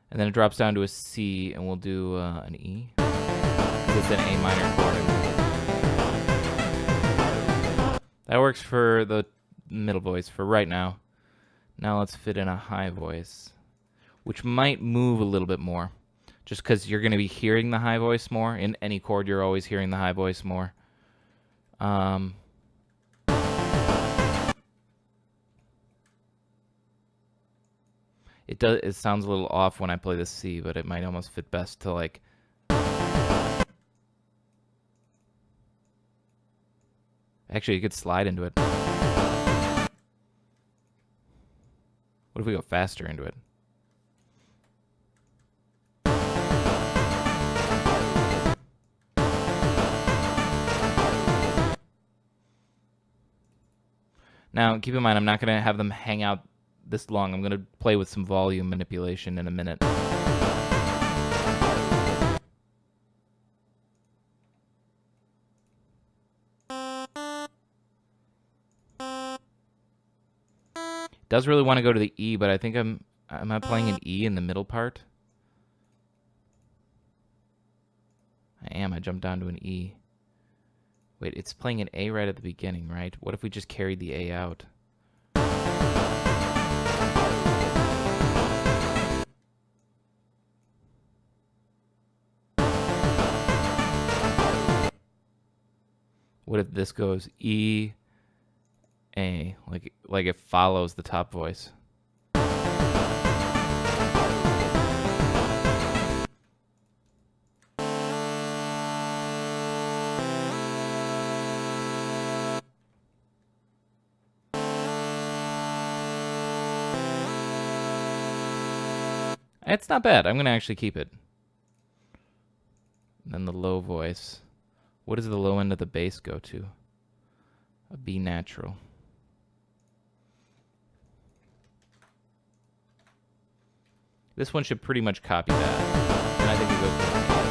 And then it drops down to a C, and we'll do an E. Because it's an A minor chord. That works for the middle voice for right now. Now let's fit in a high voice, which might move a little bit more, just because you're going to be hearing the high voice more. In any chord, you're always hearing the high voice more. It sounds a little off when I play the C, but it might almost fit best to like. Actually, you could slide into it. What if we go faster into it? Now, keep in mind, I'm not going to have them hang out this long. I'm going to play with some volume manipulation in a minute. Does really want to go to the E, but I think am I playing an E in the middle part? I am. I jumped down to an E. Wait, it's playing an A right at the beginning, right? What if we just carried the A out? What if this goes E, A, like it follows the top voice? It's not bad. I'm going to actually keep it. And then the low voice. What does the low end of the bass go to? A B natural. This one should pretty much copy that. And I think it goes to an A.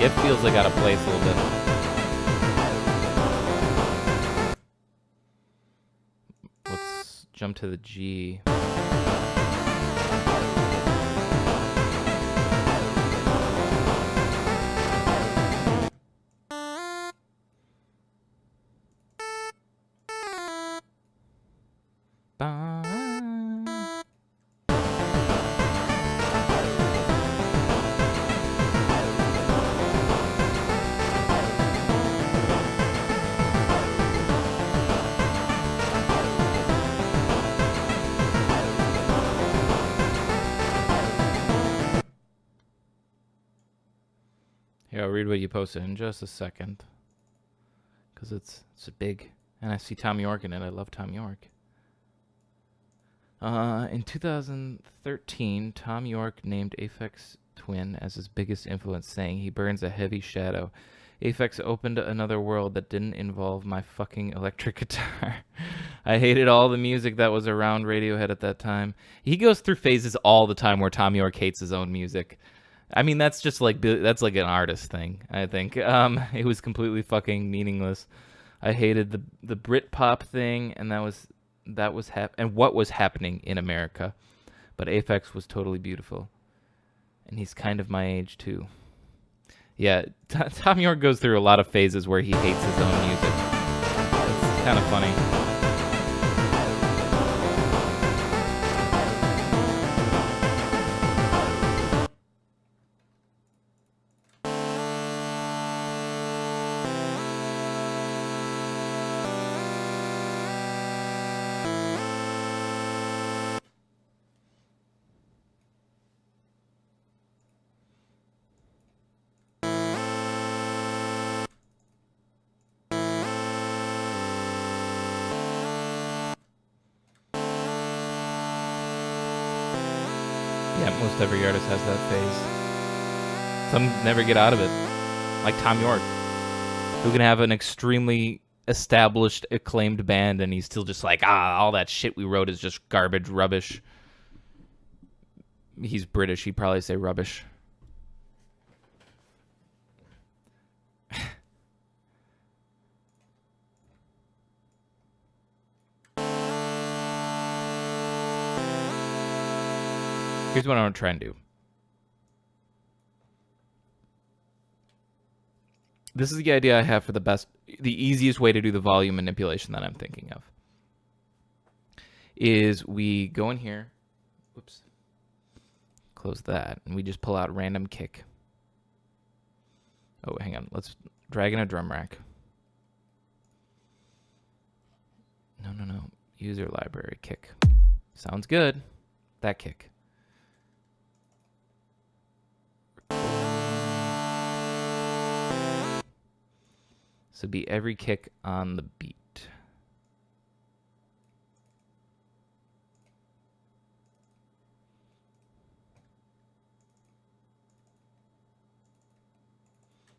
It feels like out of place a little bit. Let's jump to the G. Here, I'll read what you posted in just a second. Because it's big. And I see Tom York in it. I love Tom York. In 2013, Tom York named Aphex Twin as his biggest influence, saying he burns a heavy shadow. Aphex opened another world that didn't involve my fucking electric guitar. I hated all the music that was around Radiohead at that time. He goes through phases all the time where Tom York hates his own music. I mean, that's just like, that's like an artist thing, I think. It was completely fucking meaningless. I hated the Britpop thing, and what was happening in America. But Aphex was totally beautiful. And he's kind of my age, too. Yeah, Tom York goes through a lot of phases where he hates his own music. It's kind of funny. Yeah, most every artist has that phase. Some never get out of it. Like Tom York, who can have an extremely established, acclaimed band, and he's still just like, all that shit we wrote is just garbage, rubbish. He's British, he'd probably say rubbish. Here's what I want to try and do. This is the idea I have for the easiest way to do the volume manipulation that I'm thinking of. Is we go in here, whoops, close that, and we just pull out random kick. Oh, hang on, let's drag in a drum rack. No, user library kick. Sounds good, that kick. So be every kick on the beat.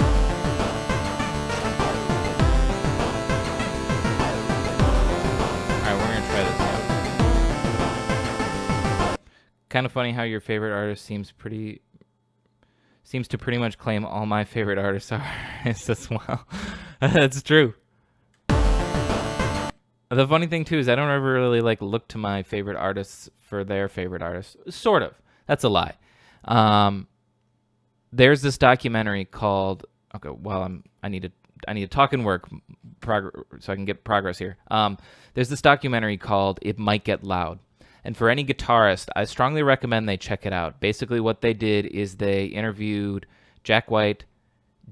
All right, we're gonna try this out. Kind of funny how your favorite artist seems to pretty much claim all my favorite artists are as well. That's true. The funny thing too is I don't ever really like look to my favorite artists for their favorite artists. Sort of. That's a lie. There's this documentary called. Okay, well I need to talk and work so I can get progress here. There's this documentary called "It Might Get Loud." And for any guitarist, I strongly recommend they check it out. Basically, what they did is they interviewed Jack White,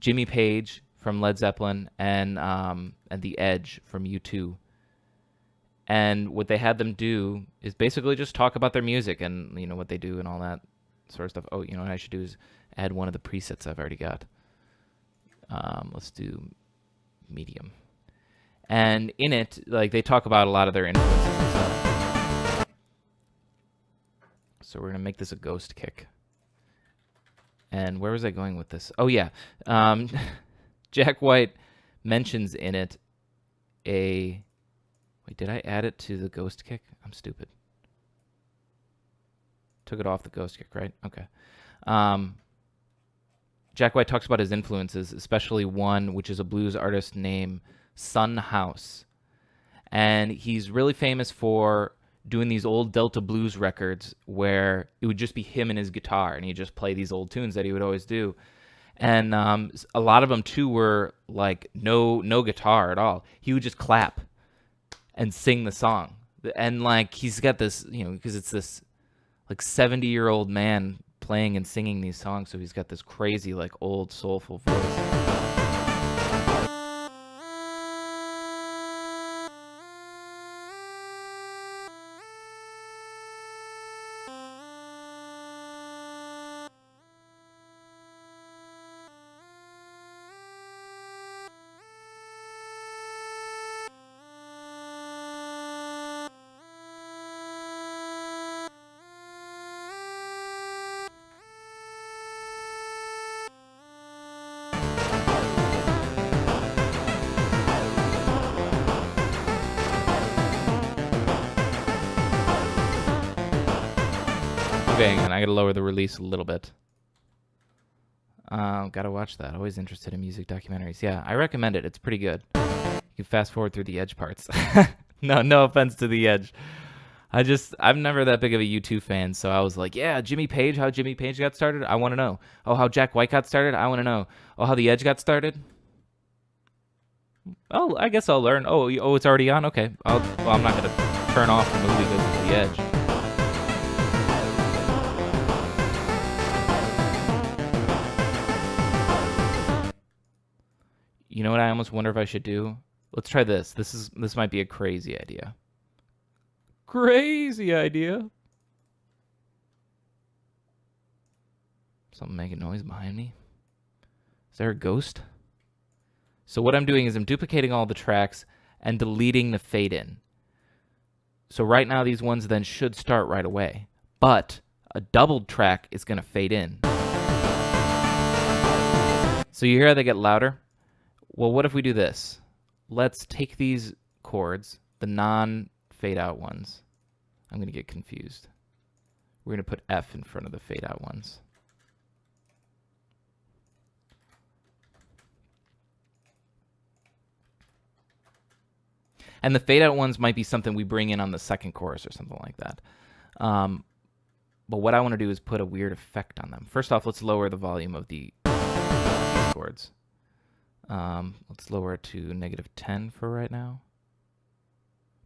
Jimmy Page from Led Zeppelin, and The Edge from U2. And what they had them do is basically just talk about their music and what they do and all that sort of stuff. Oh, what I should do is add one of the presets I've already got. Let's do medium. And in it, like they talk about a lot of their influences and stuff. So we're going to make this a ghost kick. And where was I going with this? Oh, yeah. Jack White mentions in it Wait, did I add it to the ghost kick? I'm stupid. Took it off the ghost kick, right? Okay. Jack White talks about his influences, especially one which is a blues artist named Slamhaus. And he's really famous for doing these old Delta blues records where it would just be him and his guitar, and he'd just play these old tunes that he would always do. And a lot of them too were like no guitar at all. He would just clap and sing the song. And like he's got this, because it's this like 70-year-old man playing and singing these songs, so he's got this crazy like old soulful voice. Okay, hang on, I gotta lower the release a little bit. Gotta watch that. Always interested in music documentaries. Yeah, I recommend it. It's pretty good. You can fast forward through the Edge parts. No offense to the Edge. I'm never that big of a U2 fan, so I was like, yeah, Jimmy Page, how Jimmy Page got started? I want to know. Oh, how Jack White got started? I want to know. Oh, how the Edge got started? Oh, I guess I'll learn. Oh, it's already on? Okay. I'm not going to turn off the movie because it's the Edge. You know what I almost wonder if I should do? Let's try this. This might be a crazy idea. Crazy idea. Something making noise behind me. Is there a ghost? So what I'm doing is I'm duplicating all the tracks and deleting the fade in. So right now these ones then should start right away. But a doubled track is going to fade in. So you hear how they get louder? Well, what if we do this? Let's take these chords, the non-fade out ones. I'm going to get confused. We're going to put F in front of the fade out ones. And the fade out ones might be something we bring in on the second chorus or something like that. But what I want to do is put a weird effect on them. First off, let's lower the volume of these chords. Let's lower it to -10 for right now.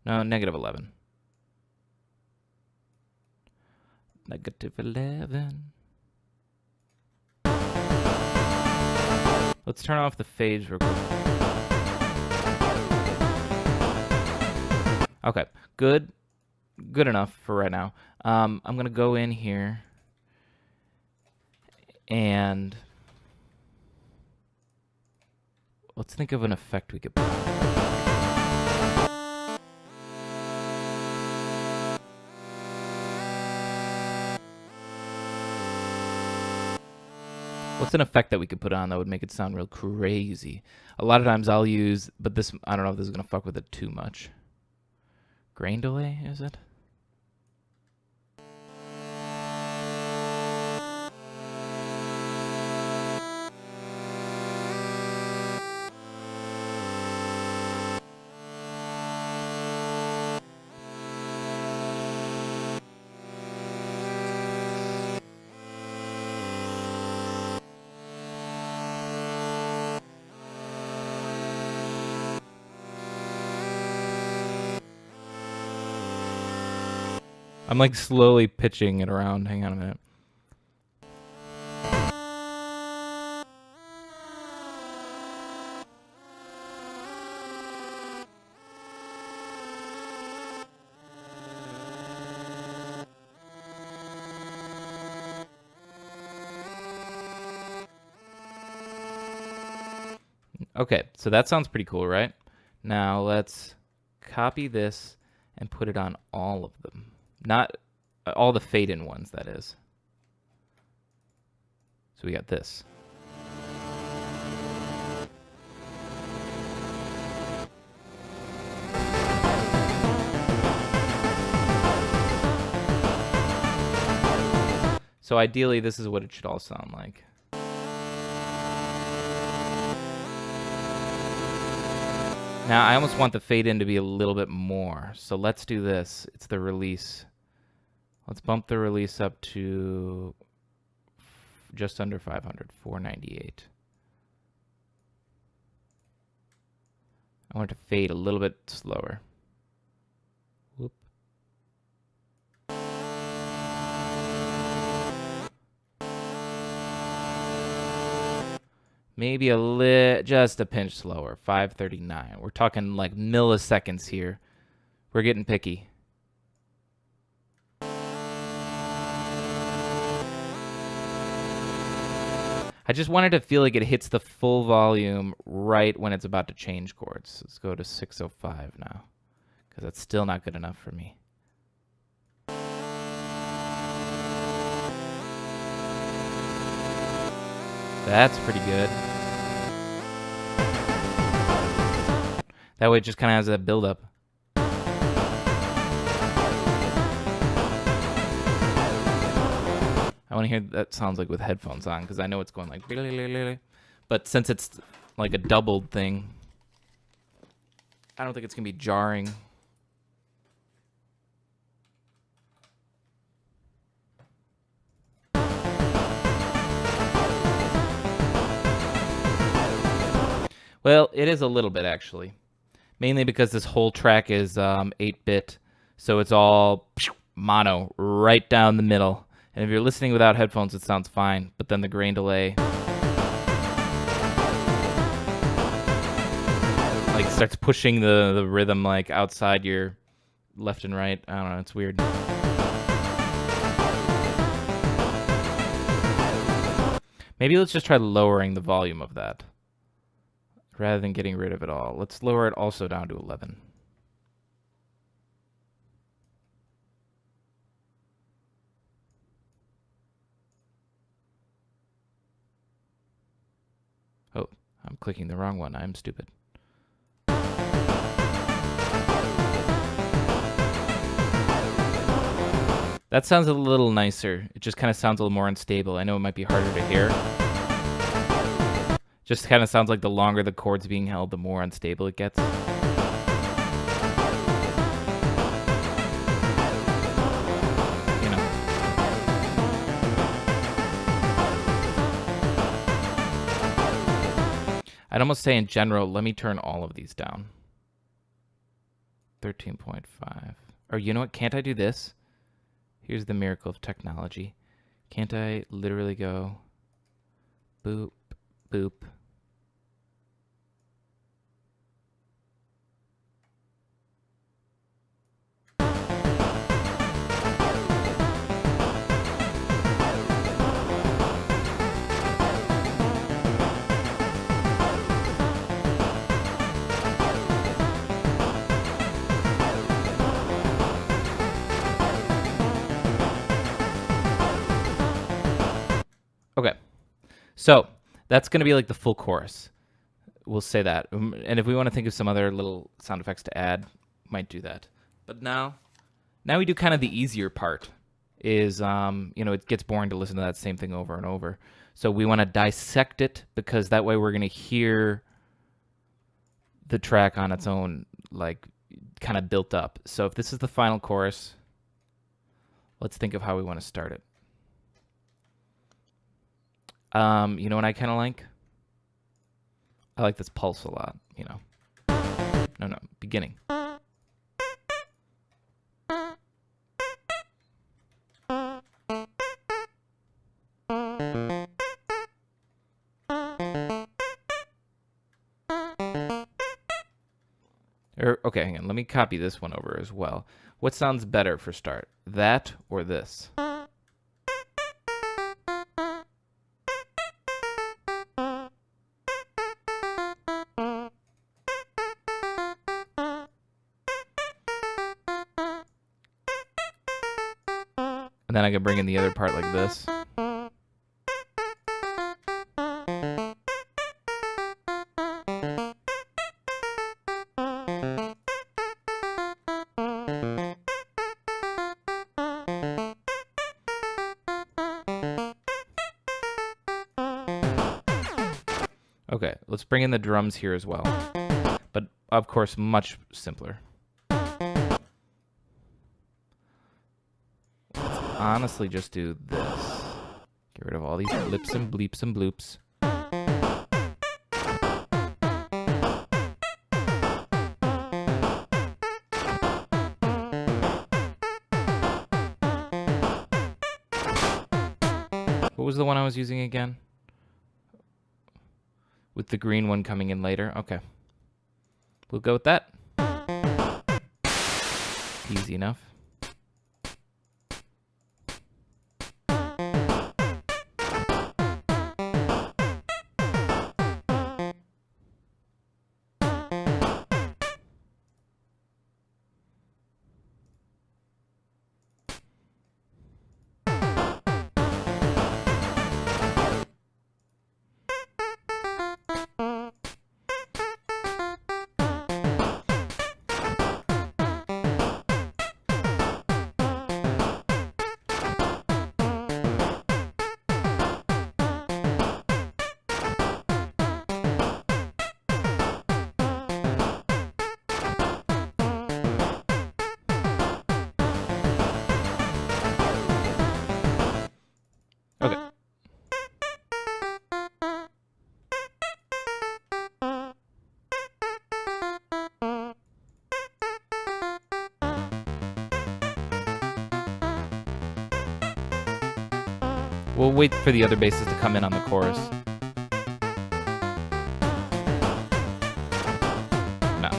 No, -11. -11. Let's turn off the fades real quick. Okay, good enough for right now. I'm gonna go in here and let's think of an effect we could put on. What's an effect that we could put on that would make it sound real crazy? A lot of times I'll use, but this, I don't know if this is going to fuck with it too much. Grain delay, is it? I'm like slowly pitching it around. Hang on a minute. Okay, so that sounds pretty cool, right? Now let's copy this and put it on all of them. Not all the fade-in ones, that is. So we got this. So ideally, this is what it should all sound like. Now, I almost want the fade in to be a little bit more. So let's do this. It's the release. Let's bump the release up to just under 500, 498. I want it to fade a little bit slower. Whoop. Maybe just a pinch slower, 539. We're talking like milliseconds here. We're getting picky. I just wanted to feel like it hits the full volume right when it's about to change chords. Let's go to 605 now, because that's still not good enough for me. That's pretty good. That way it just kind of has that build-up. I want to hear that sounds like with headphones on, because I know it's going like... But since it's like a doubled thing, I don't think it's going to be jarring. Well, it is a little bit, actually. Mainly because this whole track is 8-bit, so it's all mono right down the middle. And if you're listening without headphones, it sounds fine, but then the grain delay like starts pushing the rhythm like outside your left and right. I don't know, it's weird. Maybe let's just try lowering the volume of that rather than getting rid of it all. Let's lower it also down to 11. Oh, I'm clicking the wrong one. I'm stupid. That sounds a little nicer. It just kind of sounds a little more unstable. I know it might be harder to hear. Just kind of sounds like the longer the chord's being held, the more unstable it gets. I'd almost say in general, let me turn all of these down. 13.5. Or you know what? Can't I do this? Here's the miracle of technology. Can't I literally go boop, boop? Okay, so that's going to be like the full chorus. We'll say that. And if we want to think of some other little sound effects to add, might do that. But now we do kind of the easier part is, it gets boring to listen to that same thing over and over. So we want to dissect it because that way we're going to hear the track on its own, like kind of built up. So if this is the final chorus, let's think of how we want to start it. You know what I kind of like? I like this pulse a lot, No, beginning. Okay, hang on. Let me copy this one over as well. What sounds better for start? That or this? And then I can bring in the other part like this. Okay, let's bring in the drums here as well. But of course, much simpler. Let's honestly just do this. Get rid of all these blips and bleeps and bloops. What was the one I was using again? With the green one coming in later. Okay. We'll go with that. Easy enough. Okay. We'll wait for the other basses to come in on the chorus. No.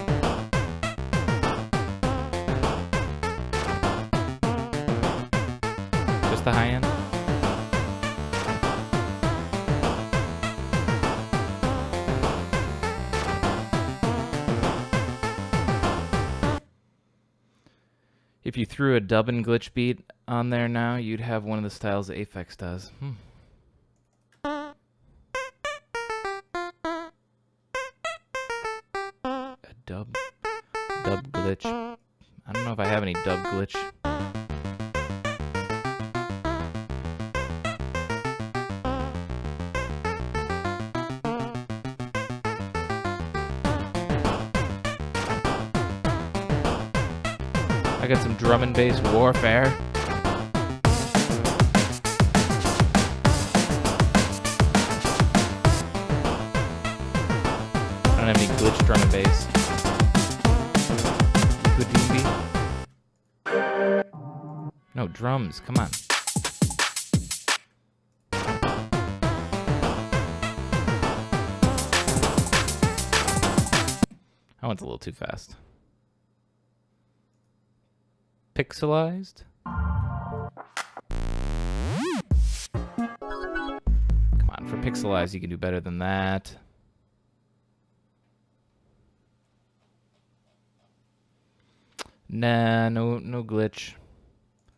Just the high end? If you threw a dub and glitch beat on there now, you'd have one of the styles that Aphex does. A dub glitch. I don't know if I have any dub glitch. I got some drum and bass warfare. I don't have any glitch drum and bass. Liquid DB? No, drums, come on. That one's a little too fast. Pixelized? Come on, for pixelized you can do better than that. Nah, no glitch.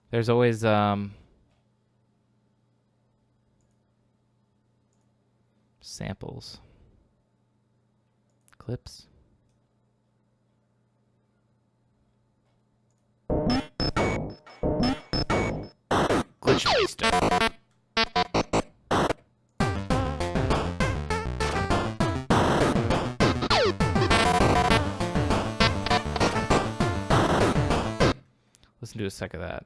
There's always samples. Clips. Listen to a sec of that.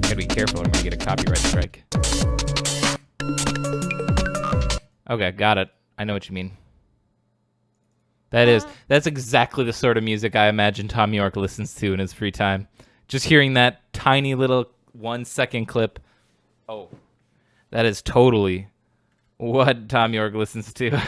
Gotta be careful or I'm gonna get a copyright strike. Okay, got it. I know what you mean. That's exactly the sort of music I imagine Tom York listens to in his free time. Just hearing that tiny little 1 second clip. Oh, that is totally what Tom York listens to.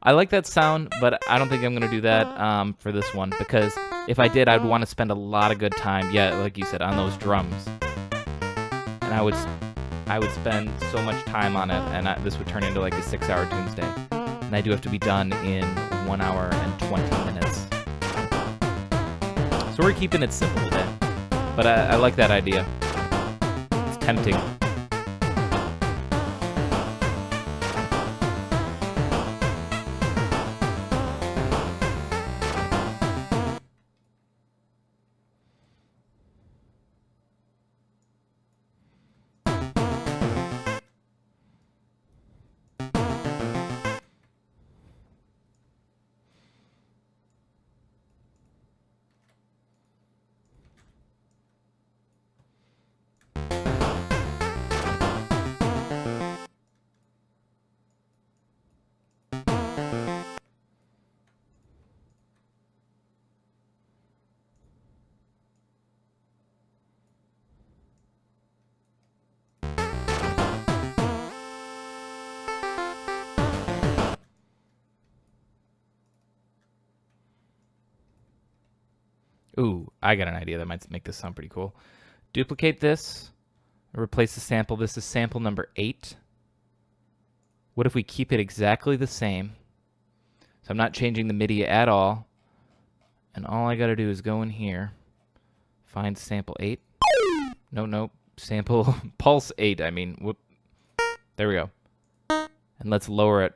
I like that sound, but I don't think I'm going to do that for this one, because if I did, I'd want to spend a lot of good time, yeah, like you said, on those drums. And I would spend so much time on it, and this would turn into like a 6-hour Tunesday. And I do have to be done in 1 hour and 20 minutes. So we're keeping it simple today. But I like that idea. It's tempting. Ooh, I got an idea that might make this sound pretty cool. Duplicate this, replace the sample. This is sample number 8. What if we keep it exactly the same? So I'm not changing the MIDI at all. And all I gotta do is go in here, find sample 8. No, sample pulse 8, I mean, whoop. There we go. And let's lower it.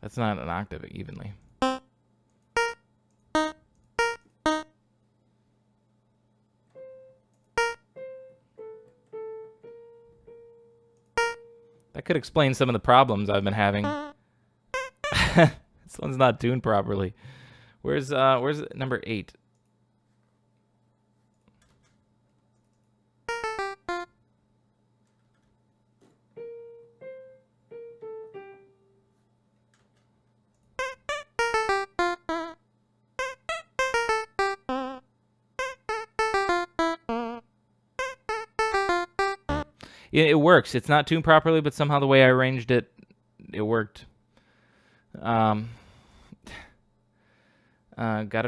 That's not an octave evenly. That could explain some of the problems I've been having. This one's not tuned properly. Where's number 8? It works. It's not tuned properly, but somehow the way I arranged it, it worked. Gotta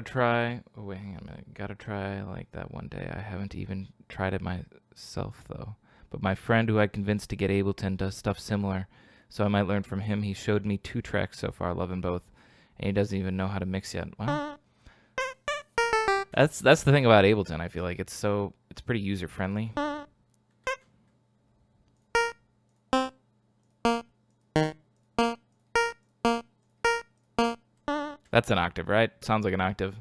try. Oh wait, hang on a minute. Gotta try like that one day. I haven't even tried it myself though. But my friend who I convinced to get Ableton does stuff similar, so I might learn from him. He showed me 2 tracks so far, loving both, and he doesn't even know how to mix yet. Wow. That's the thing about Ableton. I feel like it's pretty user friendly. That's an octave, right? Sounds like an octave.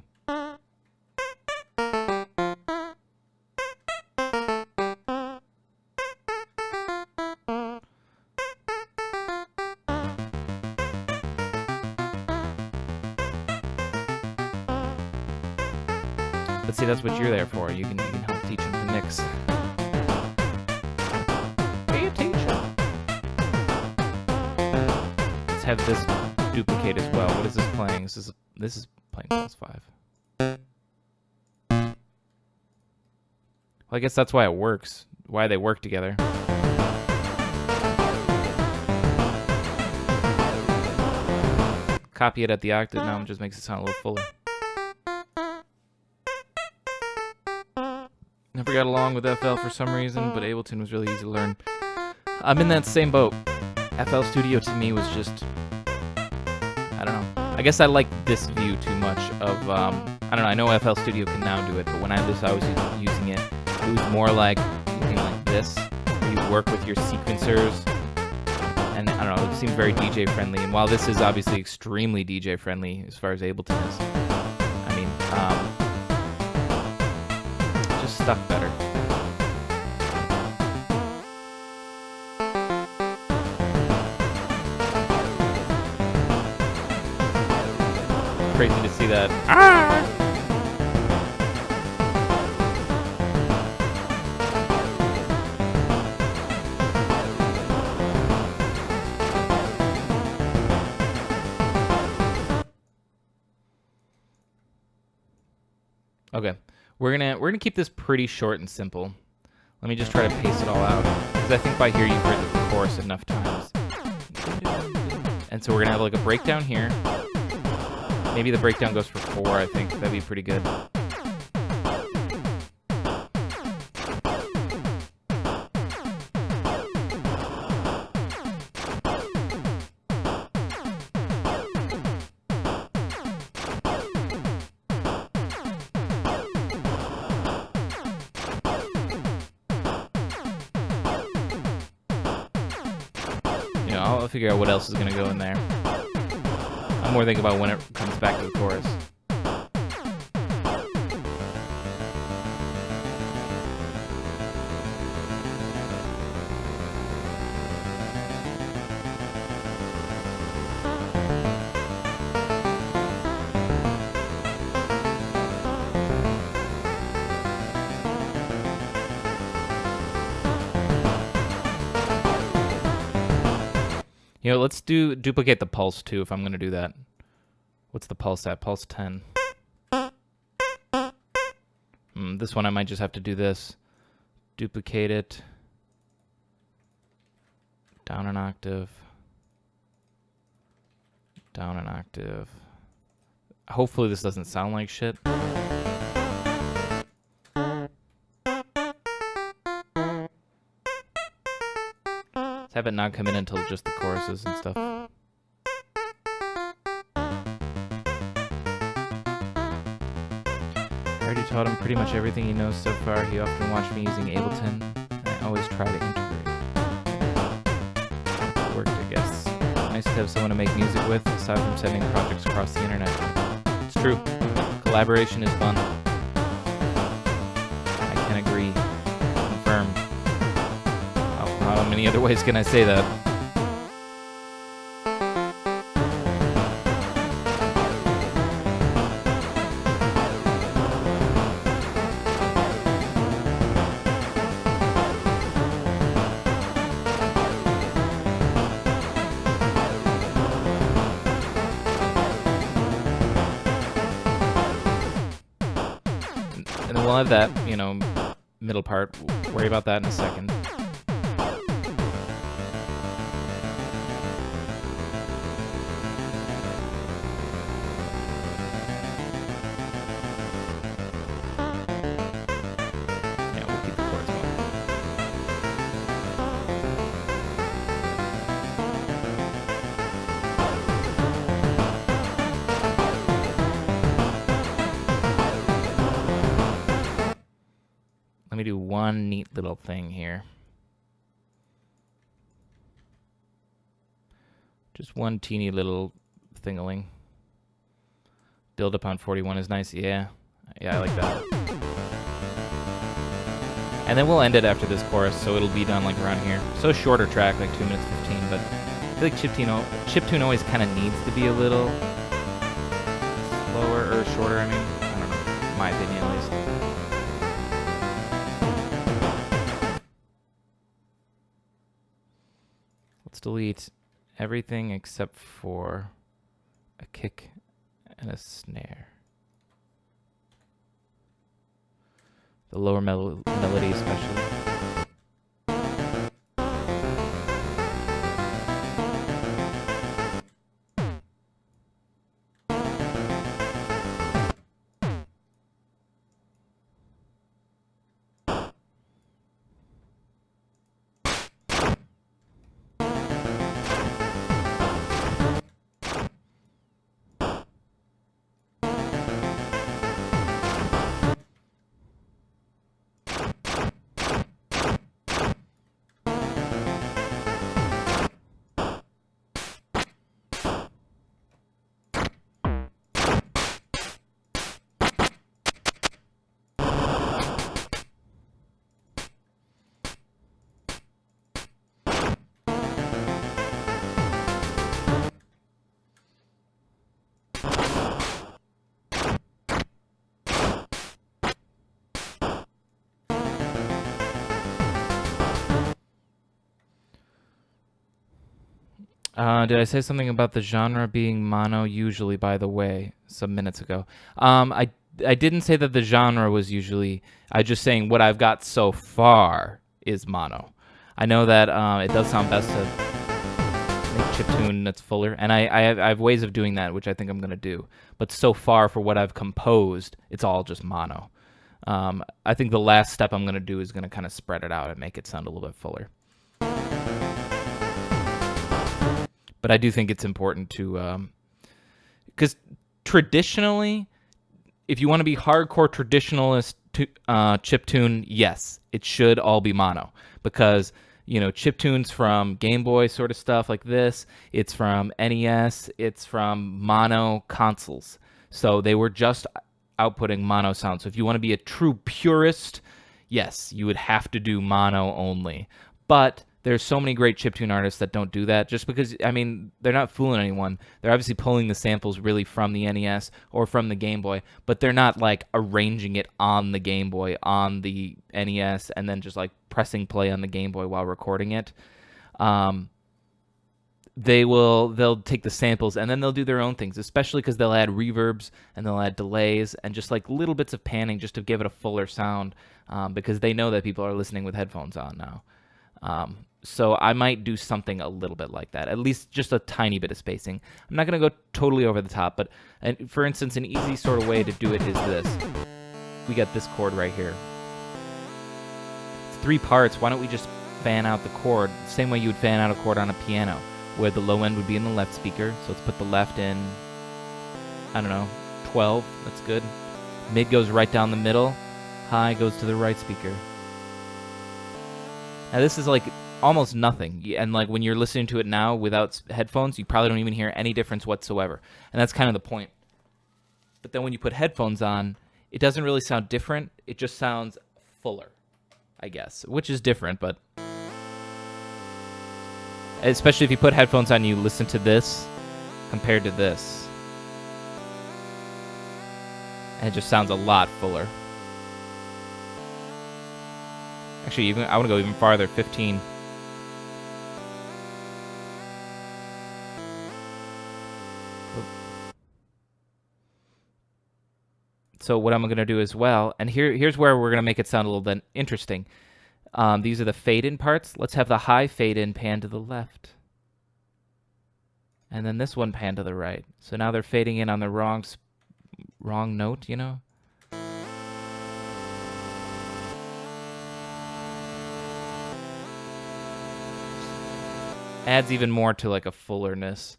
But see, that's what you're there for. You can help teach them to mix. Be a teacher. Let's have this duplicate as well. What is this playing? This is playing pulse 5. Well, I guess that's why it works. Why they work together. Copy it at the octave now and just makes it sound a little fuller. Never got along with FL for some reason, but Ableton was really easy to learn. I'm in that same boat. FL Studio to me was just, I don't know. I guess I like this view too much of, I don't know, I know FL Studio can now do it, but when I was using it, it was more like something like this, where you work with your sequencers, and I don't know, it seems very DJ friendly, and while this is obviously extremely DJ friendly as far as Ableton is, I mean, just stuck better. Crazy to see that. Okay, we're gonna keep this pretty short and simple. Let me just try to pace it all out, because I think by here you've heard the chorus enough times. And so we're gonna have like a breakdown here. Maybe the breakdown goes for 4, I think. That'd be pretty good. You know, I'll figure out what else is going to go in there. I'm more thinking about when it comes back to the chorus. You know, let's duplicate the pulse too if I'm going to do that. What's the pulse at? Pulse 10. This one I might just have to do this. Duplicate it. Down an octave. Down an octave. Hopefully this doesn't sound like shit. Let's have it not come in until just the choruses and stuff. I already taught him pretty much everything he knows so far. He often watched me using Ableton, and I always try to integrate. It worked, I guess. Nice to have someone to make music with, aside from sending projects across the internet. It's true. Collaboration is fun. I can agree. Confirm. How many other ways can I say that? And then we'll have that, you know, middle part. We'll worry about that in a second. Yeah, we'll keep the chords going. Let me do one neat little thing here. Just one teeny little thingaling. Build upon 41 is nice. Yeah, I like that. And then we'll end it after this chorus, so it'll be done like around here. So a shorter track, like 2 minutes 15, but I feel like chiptune always kind of needs to be a little slower or shorter. I mean, I don't know, my opinion at least. Let's delete everything except for a kick and a snare. The lower melody especially. Did I say something about the genre being mono usually, by the way, some minutes ago? I didn't say that the genre was usually. I'm just saying what I've got so far is mono. I know that it does sound best to make chiptune that's fuller, and I have ways of doing that, which I think I'm going to do. But so far, for what I've composed, it's all just mono. I think the last step I'm going to do is going to kind of spread it out and make it sound a little bit fuller. But I do think it's important to, because traditionally, if you want to be hardcore traditionalist chiptune, yes, it should all be mono. Because, you know, chiptunes from Game Boy sort of stuff like this, it's from NES, it's from mono consoles. So they were just outputting mono sound. So if you want to be a true purist, yes, you would have to do mono only. But there's so many great chiptune artists that don't do that just because, I mean, they're not fooling anyone. They're obviously pulling the samples really from the NES or from the Game Boy, but they're not like arranging it on the Game Boy, on the NES, and then just like pressing play on the Game Boy while recording it. they'll take the samples and then they'll do their own things, especially because they'll add reverbs and they'll add delays and just like little bits of panning just to give it a fuller sound, because they know that people are listening with headphones on now. So I might do something a little bit like that, at least just a tiny bit of spacing. I'm not going to go totally over the top, but for instance, an easy sort of way to do it is this. We got this chord right here. It's 3 parts. Why don't we just fan out the chord the same way you would fan out a chord on a piano, where the low end would be in the left speaker. So let's put the left in, I don't know, 12. That's good. Mid goes right down the middle. High goes to the right speaker. Now this is like almost nothing, and like when you're listening to it now without headphones, you probably don't even hear any difference whatsoever, and that's kind of the point. But then when you put headphones on, it doesn't really sound different. It just sounds fuller, I guess, which is different, but especially if you put headphones on, you listen to this compared to this, and it just sounds a lot fuller. Actually, even I want to go even farther, 15. So what I'm going to do as well, and here's where we're going to make it sound a little bit interesting. These are the fade-in parts. Let's have the high fade-in pan to the left. And then this one pan to the right. So now they're fading in on the wrong note, you know? Adds even more to like a fullerness.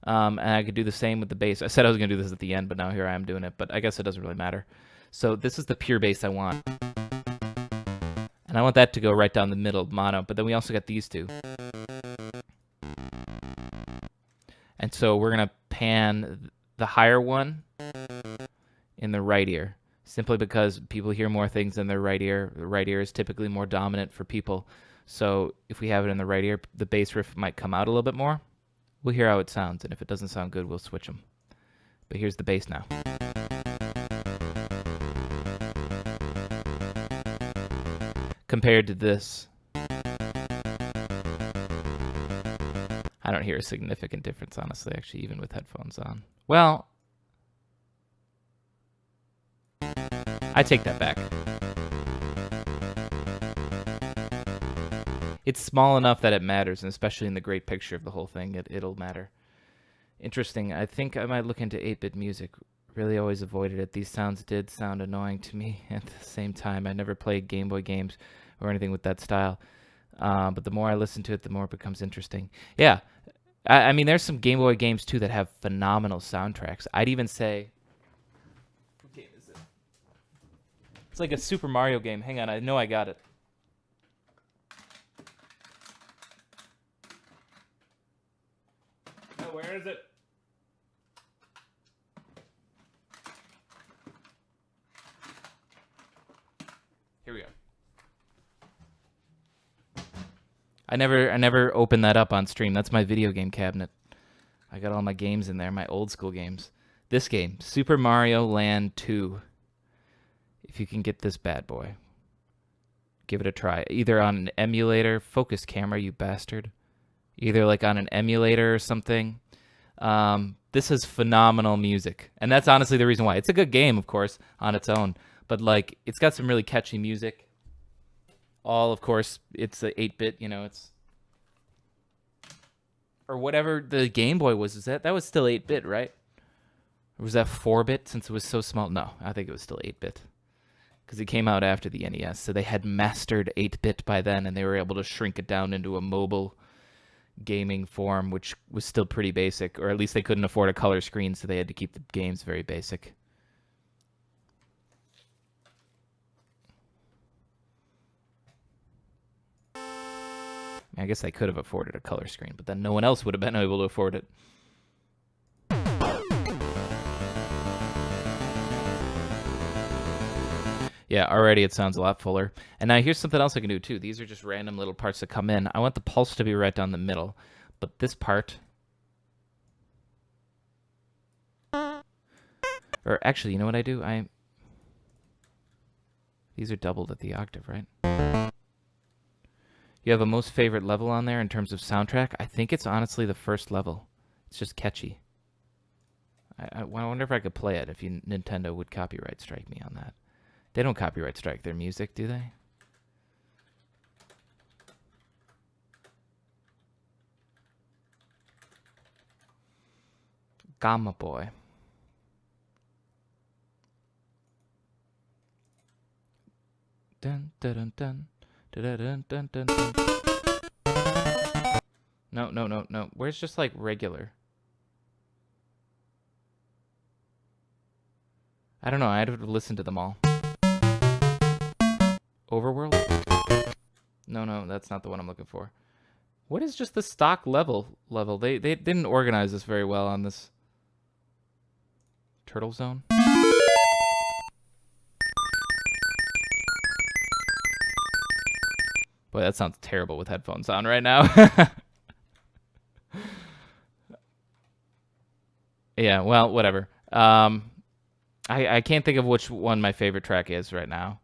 And I could do the same with the bass. I said I was going to do this at the end, but now here I am doing it. But I guess it doesn't really matter. So this is the pure bass I want. And I want that to go right down the middle, mono. But then we also got these two. And so we're going to pan the higher one in the right ear. Simply because people hear more things in their right ear. The right ear is typically more dominant for people. So if we have it in the right ear, the bass riff might come out a little bit more. We'll hear how it sounds, and if it doesn't sound good, we'll switch them. But here's the bass now. Compared to this, I don't hear a significant difference, honestly, actually, even with headphones on. Well, I take that back. It's small enough that it matters, and especially in the great picture of the whole thing, it'll matter. Interesting. I think I might look into 8-bit music. Really always avoided it. These sounds did sound annoying to me at the same time. I never played Game Boy games or anything with that style. But the more I listen to it, the more it becomes interesting. Yeah. I mean, there's some Game Boy games, too, that have phenomenal soundtracks. I'd even say... What game is it? It's like a Super Mario game. Hang on, I know I got it. Where is it? Here we go. I never opened that up on stream. That's my video game cabinet. I got all my games in there, my old school games. This game, Super Mario Land 2. If you can get this bad boy, give it a try. Either on an emulator, focus camera, you bastard. Either like on an emulator or something. This is phenomenal music, and that's honestly the reason why. It's a good game, of course, on its own, but like it's got some really catchy music. All, of course, it's a 8-bit, you know, it's or whatever the Game Boy was. Is that was still 8-bit, right? Or was that 4-bit since it was so small? No, I think it was still 8-bit because it came out after the NES, so they had mastered 8-bit by then, and they were able to shrink it down into a mobile gaming form, which was still pretty basic, or at least they couldn't afford a color screen, so they had to keep the games very basic. I guess they could have afforded a color screen, but then no one else would have been able to afford it. Yeah, already it sounds a lot fuller. And now here's something else I can do too. These are just random little parts that come in. I want the pulse to be right down the middle, but this part, or actually, you know what I do? These are doubled at the octave, right? You have a most favorite level on there in terms of soundtrack? I think it's honestly the first level. It's just catchy. I wonder if I could play it, if Nintendo would copyright strike me on that. They don't copyright strike their music, do they? Gamma Boy. Dun dun dun dun dun dun dun dun. No. Where's just like regular? I don't know. I'd have to listen to them all. Overworld? No, that's not the one I'm looking for. What is just the stock level? They didn't organize this very well on this. Turtle Zone? Boy, that sounds terrible with headphones on right now. Yeah, well, whatever. I can't think of which one my favorite track is right now.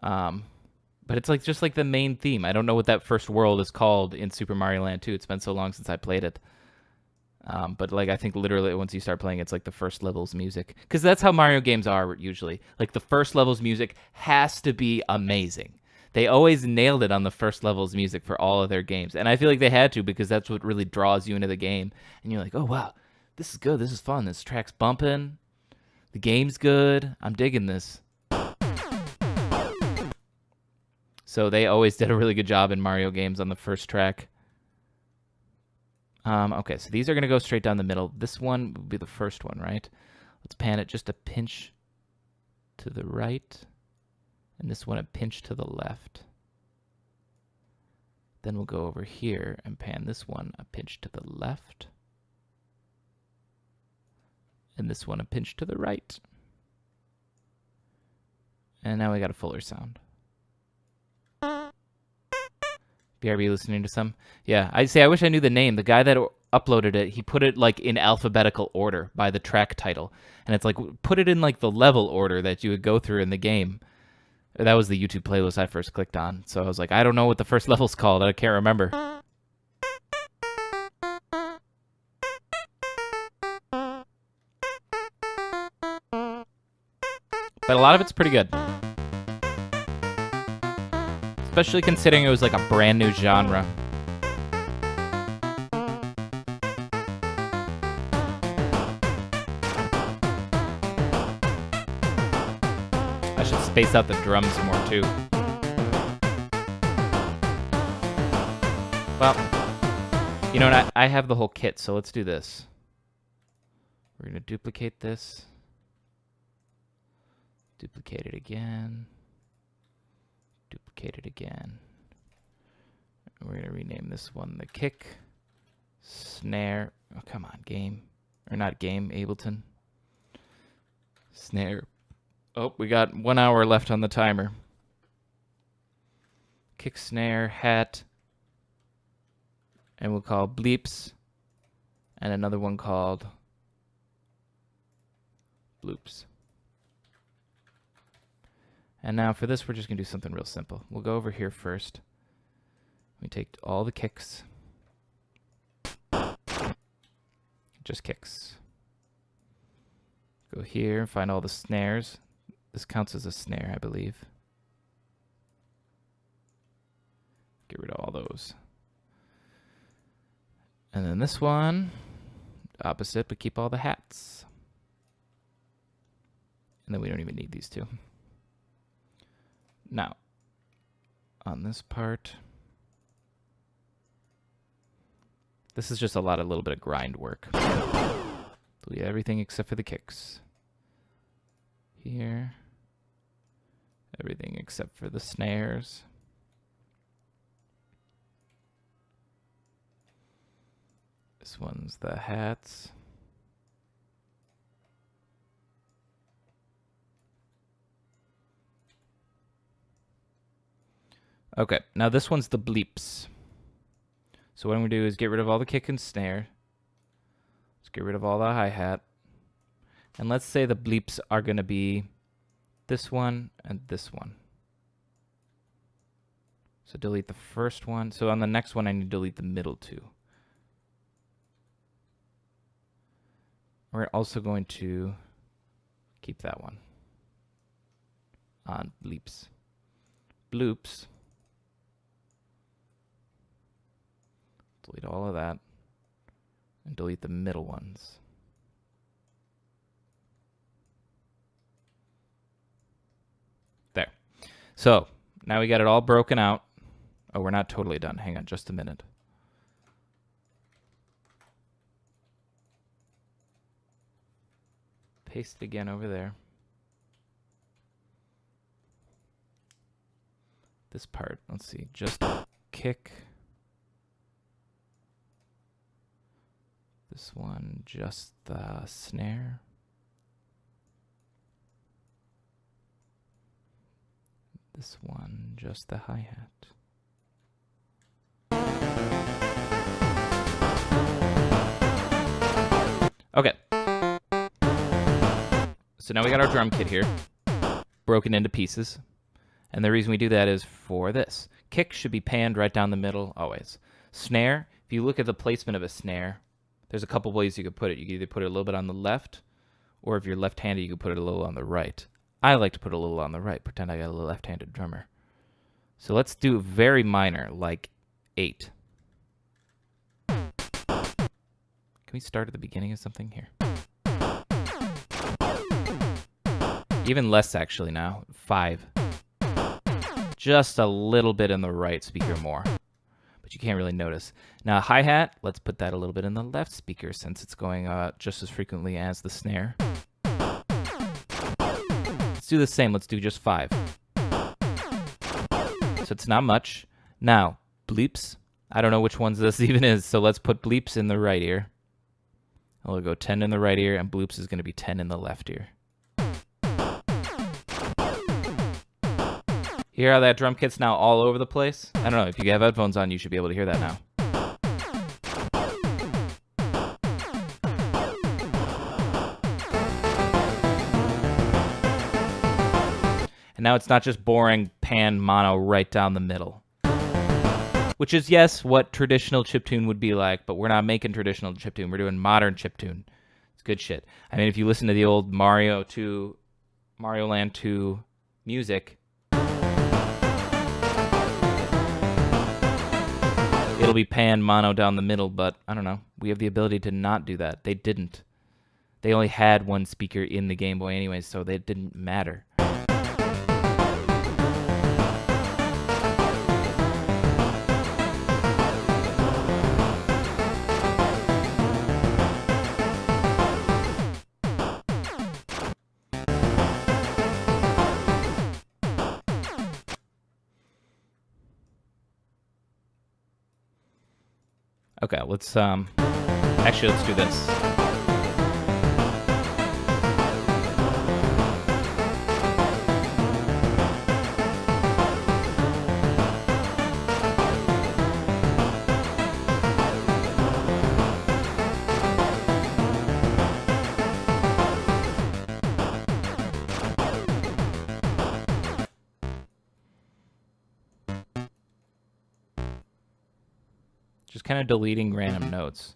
But it's like just like the main theme. I don't know what that first world is called in Super Mario Land 2. It's been so long since I played it. But like I think literally once you start playing, it's like the first level's music. Because that's how Mario games are usually. Like the first level's music has to be amazing. They always nailed it on the first level's music for all of their games. And I feel like they had to because that's what really draws you into the game. And you're like, oh, wow, this is good. This is fun. This track's bumping. The game's good. I'm digging this. So they always did a really good job in Mario games on the first track. Okay, so these are going to go straight down the middle. This one will be the first one, right? Let's pan it just a pinch to the right. And this one a pinch to the left. Then we'll go over here and pan this one a pinch to the left. And this one a pinch to the right. And now we got a fuller sound. BRB listening to some? Yeah, I wish I knew the name. The guy that uploaded it, he put it like in alphabetical order by the track title. And it's like, put it in like the level order that you would go through in the game. That was the YouTube playlist I first clicked on. So I was like, I don't know what the first level's called. I can't remember. But a lot of it's pretty good. Especially considering it was like a brand new genre. I should space out the drums more too. Well, you know what? I have the whole kit, so let's do this. We're going to duplicate this. Duplicate it again. Duplicate it again. We're going to rename this one the kick, snare. Oh, come on, game. Or not game, Ableton. Snare. Oh, we got 1 hour left on the timer. Kick, snare, hat. And we'll call bleeps. And another one called bloops. And now for this, we're just going to do something real simple. We'll go over here first. We take all the kicks. Just kicks. Go here and find all the snares. This counts as a snare, I believe. Get rid of all those. And then this one, opposite, but keep all the hats. And then we don't even need these two. Now, on this part, this is just a little bit of grind work. Delete everything except for the kicks. Here, everything except for the snares. This one's the hats. Okay, now this one's the bleeps. So what I'm going to do is get rid of all the kick and snare. Let's get rid of all the hi-hat. And let's say the bleeps are going to be this one and this one. So delete the first one. So on the next one, I need to delete the middle two. We're also going to keep that one on bleeps. Bloops. Delete all of that. And delete the middle ones. There. So now we got it all broken out. Oh, we're not totally done. Hang on just a minute. Paste it again over there. This part, let's see, just kick. This one, just the snare. This one, just the hi-hat. Okay. So now we got our drum kit here, broken into pieces. And the reason we do that is for this. Kick should be panned right down the middle, always. Snare, if you look at the placement of a snare, there's a couple ways you could put it. You could either put it a little bit on the left, or if you're left-handed, you could put it a little on the right. I like to put it a little on the right, pretend I got a left-handed drummer. So let's do very minor, like 8. Can we start at the beginning of something here? Even less, actually, now. 5. Just a little bit in the right speaker more, but you can't really notice. Now hi-hat, let's put that a little bit in the left speaker since it's going just as frequently as the snare. Let's do the same, let's do just 5. So it's not much. Now, bleeps, I don't know which ones this even is, so let's put bleeps in the right ear. I'll go 10 in the right ear, and bloops is going to be 10 in the left ear. You hear how that drum kit's now all over the place? I don't know, if you have headphones on, you should be able to hear that now. And now it's not just boring pan mono right down the middle. Which is, yes, what traditional chiptune would be like, but we're not making traditional chiptune. We're doing modern chiptune. It's good shit. I mean, if you listen to the old Mario Land 2 music, it'll be pan mono down the middle, but I don't know. We have the ability to not do that. They didn't. They only had one speaker in the Game Boy anyways, so it didn't matter. Okay, let's actually let's do this. Just kind of deleting random notes.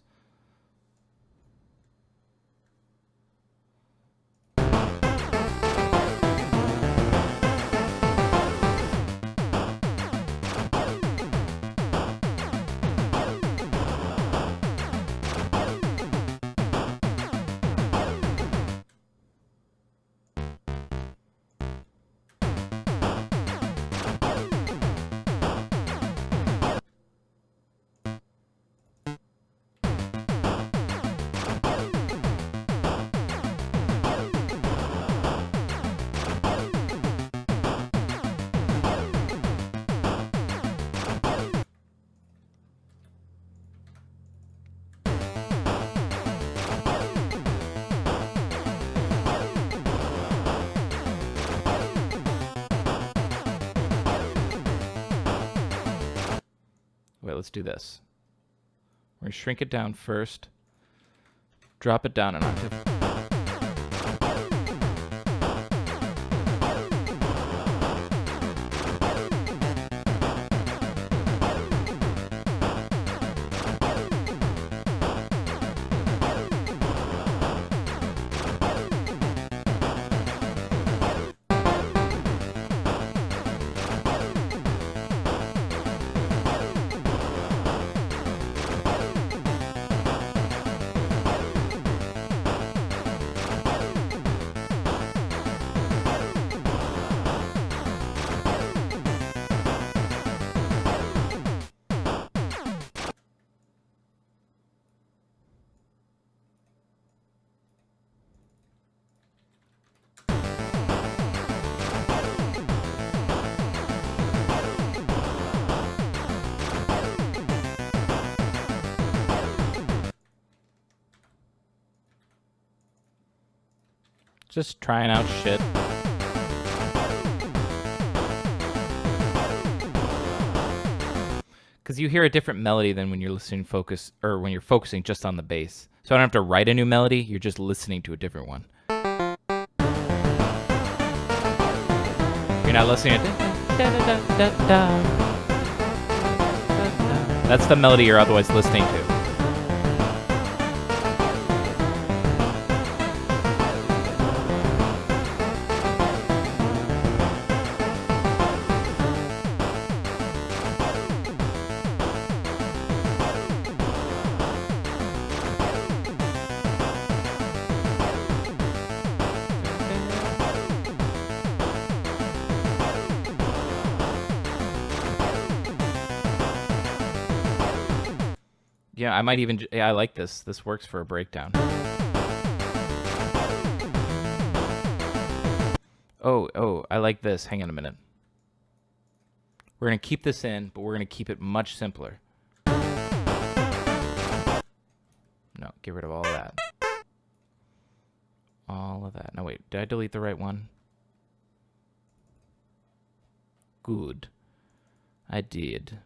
Wait, let's do this. We're going to shrink it down first, drop it down an octave. Just trying out shit. Because you hear a different melody than when you're listening when you're focusing just on the bass. So I don't have to write a new melody, you're just listening to a different one. You're not listening to That's the melody you're otherwise listening to. Yeah, I might even... Yeah, I like this. This works for a breakdown. Oh, I like this. Hang on a minute. We're going to keep this in, but we're going to keep it much simpler. No, get rid of all that. All of that. No, wait. Did I delete the right one? Good. I did.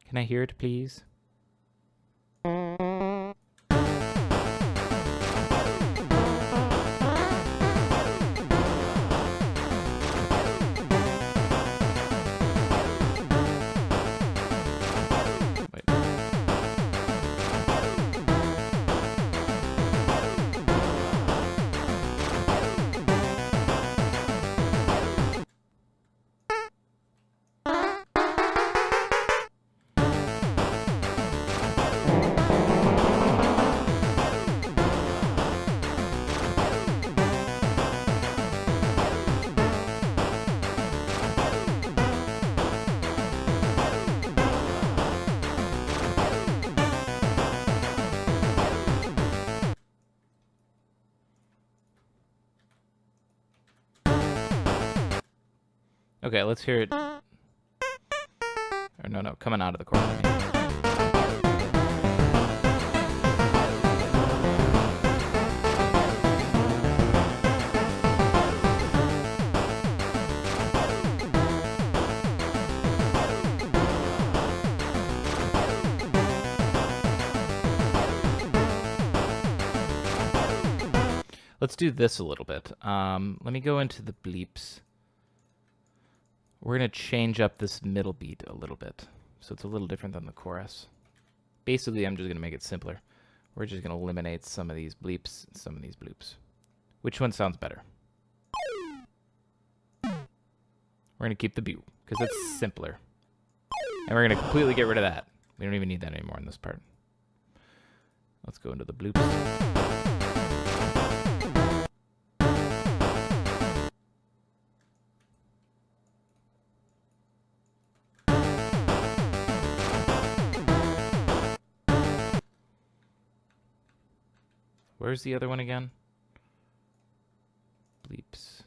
Can I hear it, please? Wait. Okay, let's hear it. Or no, coming out of the chorus. I mean. Let's do this a little bit. Let me go into the bleeps. We're going to change up this middle beat a little bit, so it's a little different than the chorus. Basically, I'm just going to make it simpler. We're just going to eliminate some of these bleeps and some of these bloops. Which one sounds better? We're going to keep the beat, because it's simpler. And we're going to completely get rid of that. We don't even need that anymore in this part. Let's go into the bloops. Where's the other one again? Bleeps.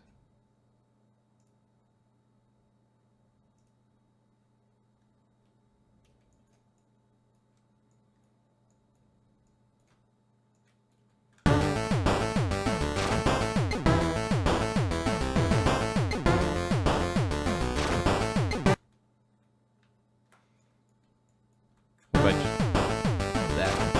What about that?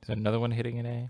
Is there another one hitting an A?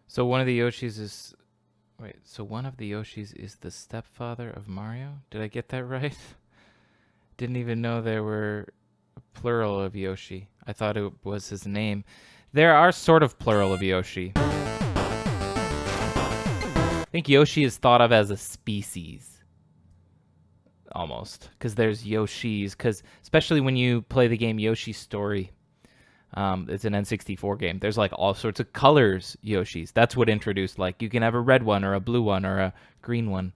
So one of the Yoshis is... Wait, so one of the Yoshis is the stepfather of Mario? Did I get that right? Didn't even know there were a plural of Yoshi. I thought it was his name. There are sort of plural of Yoshi. I think Yoshi is thought of as a species. Almost. Because there's Yoshis. Because especially when you play the game Yoshi's Story... it's an N64 game. There's like all sorts of colors Yoshis. That's what introduced, like, you can have a red one or a blue one or a green one.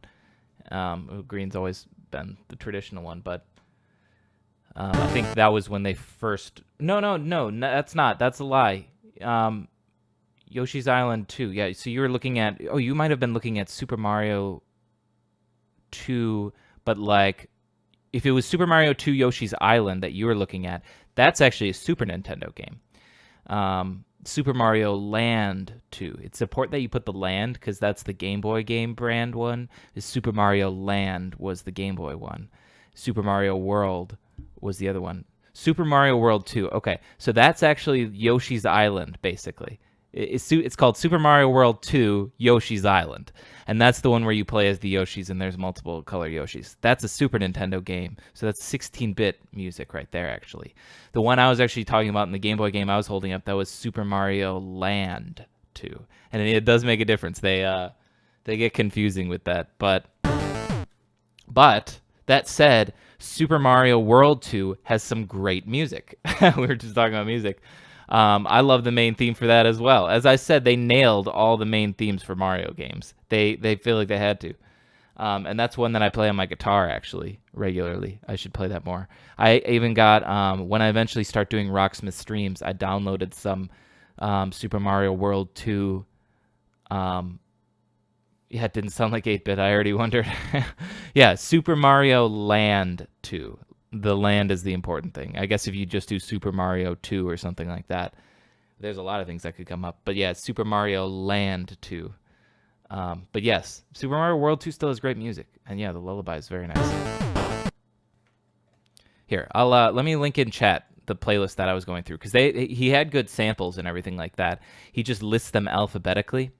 Green's always been the traditional one, but I think that was when they first... No, that's not. That's a lie. Yoshi's Island 2. Yeah, so you were looking at... Oh, you might have been looking at Super Mario 2, but like... If it was Super Mario 2 Yoshi's Island that you were looking at, that's actually a Super Nintendo game. Super Mario Land 2. It's important that you put the land because that's the Game Boy game brand one. Super Mario Land was the Game Boy one. Super Mario World was the other one. Super Mario World 2. Okay, so that's actually Yoshi's Island, basically. It's called Super Mario World 2 Yoshi's Island. And that's the one where you play as the Yoshis and there's multiple color Yoshis. That's a Super Nintendo game. So that's 16-bit music right there, actually. The one I was actually talking about in the Game Boy game I was holding up, that was Super Mario Land 2. And it does make a difference. They get confusing with that. But that said, Super Mario World 2 has some great music. We were just talking about music. I love the main theme for that as well. As I said, they nailed all the main themes for Mario games. They feel like they had to. And that's one that I play on my guitar, actually, regularly. I should play that more. I even got, when I eventually start doing Rocksmith streams, I downloaded some Super Mario World 2. Yeah, it didn't sound like 8-bit. I already wondered. Yeah, Super Mario Land 2. The land is the important thing. I guess if you just do Super Mario 2 or something like that, there's a lot of things that could come up. But yeah, Super Mario Land 2. But yes, Super Mario World 2 still has great music. And yeah, the lullaby is very nice. Here, I'll let me link in chat the playlist that I was going through. Because he had good samples and everything like that. He just lists them alphabetically.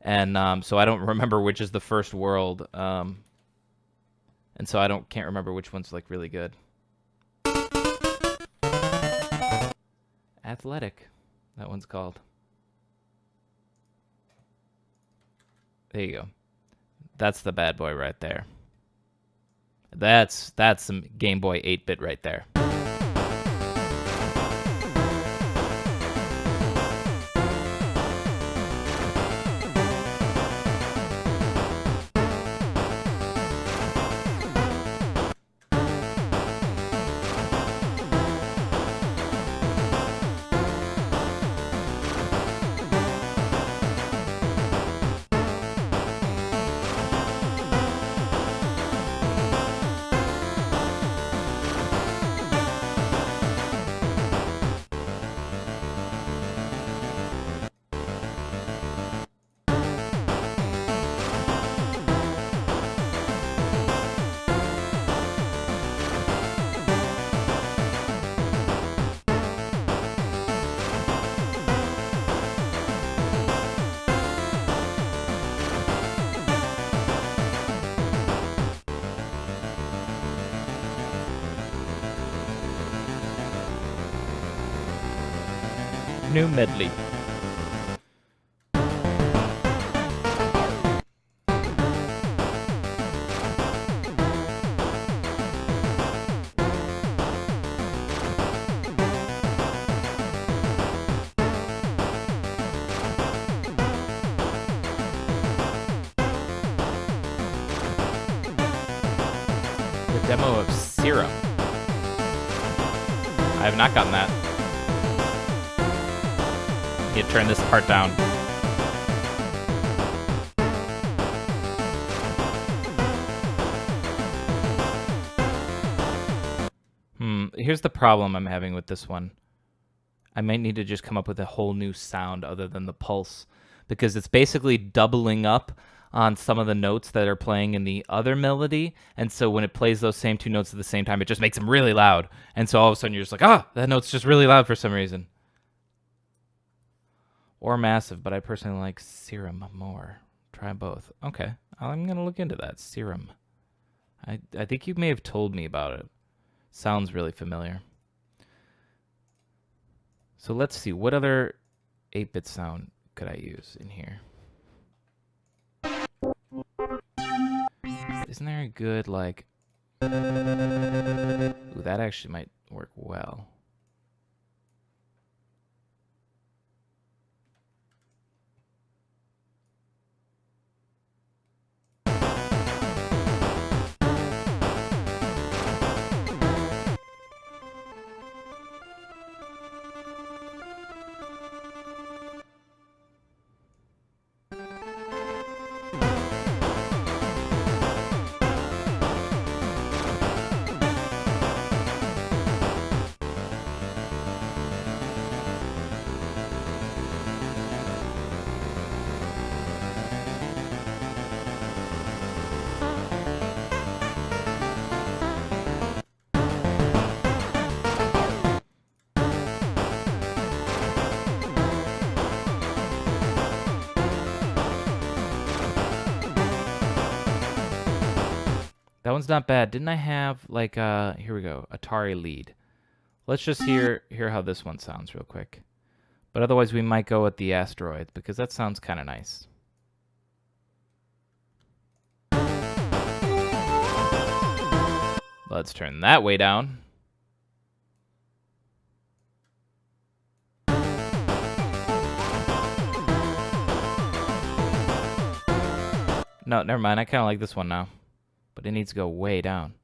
and so I don't remember which is the first world, and so can't remember which one's like really good. Athletic, that one's called. There you go. That's the bad boy right there. That's some Game Boy 8-bit right there. New medley. The demo of Serum. I have not gotten that. You turn this part down. Here's the problem I'm having with this one. I might need to just come up with a whole new sound other than the pulse, because it's basically doubling up on some of the notes that are playing in the other melody, and so when it plays those same two notes at the same time, it just makes them really loud, and so all of a sudden you're just like, that note's just really loud for some reason. Or Massive, but I personally like Serum more. Try both. Okay, I'm gonna look into that. Serum. I think you may have told me about it. Sounds really familiar. So let's see, what other 8-bit sound could I use in here? Isn't there a good, like... Ooh, that actually might work well. That one's not bad. Didn't I have, like, here we go, Atari lead. Let's just hear how this one sounds real quick. But otherwise, we might go with the Asteroid, because that sounds kind of nice. Let's turn that way down. No, never mind. I kind of like this one now. But it needs to go way down.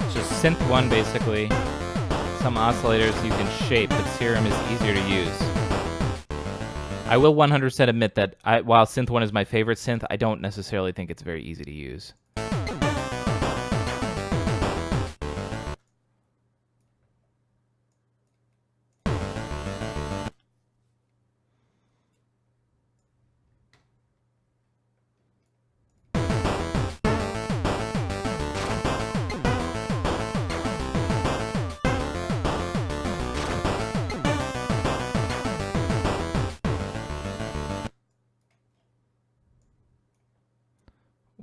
It's just synth 1 basically. Some oscillators you can shape, but Serum is easier to use. I will 100% admit that while synth 1 is my favorite synth, I don't necessarily think it's very easy to use.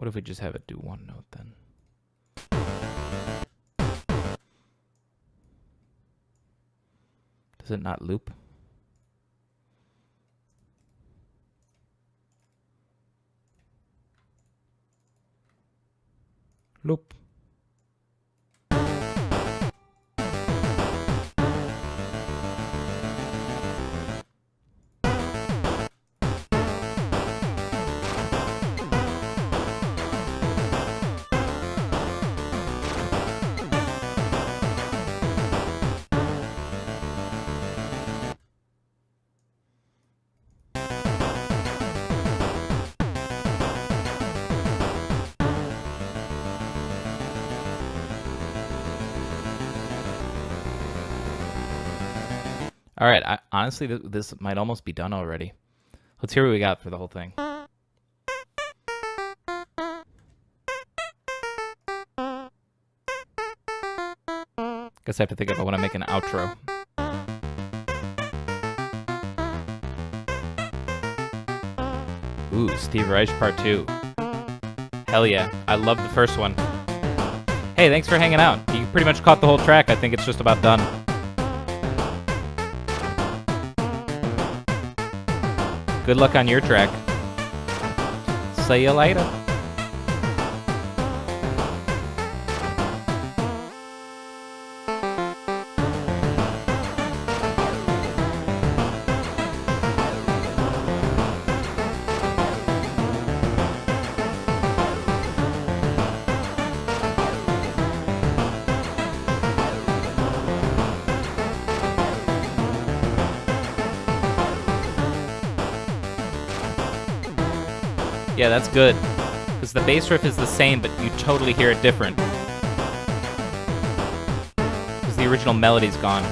What if we just have it do one note then? Does it not loop? Loop. All right, honestly, this might almost be done already. Let's hear what we got for the whole thing. Guess I have to think if I want to make an outro. Ooh, Steve Reich Part 2. Hell yeah, I love the first one. Hey, thanks for hanging out. You pretty much caught the whole track. I think it's just about done. Good luck on your track. See you later. Yeah, that's good. Because the bass riff is the same, but you totally hear it different. Because the original melody's gone.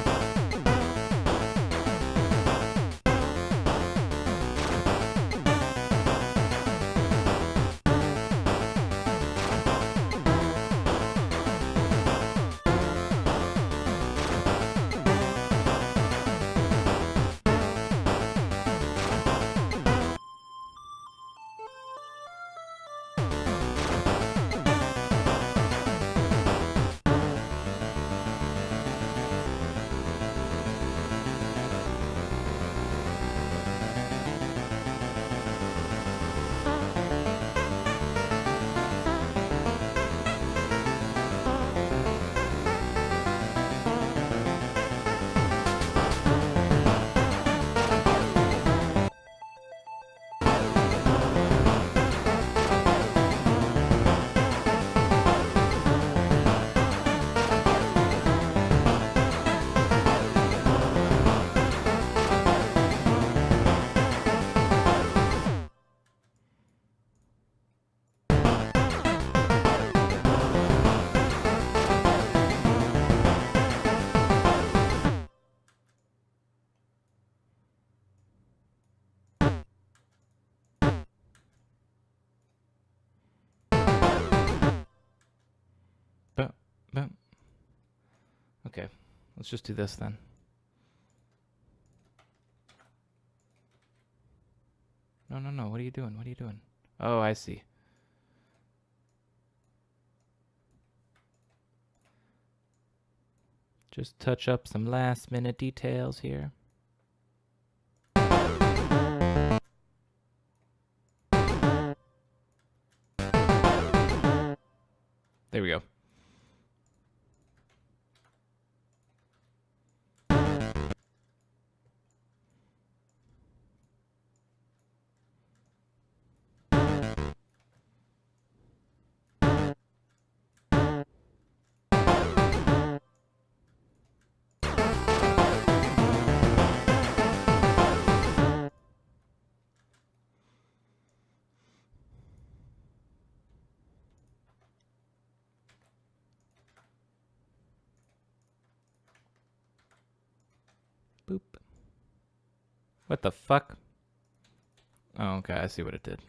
Okay, let's just do this then. No, what are you doing? What are you doing? Oh, I see. Just touch up some last minute details here. There we go. Boop. What the fuck? Oh, okay, I see what it did.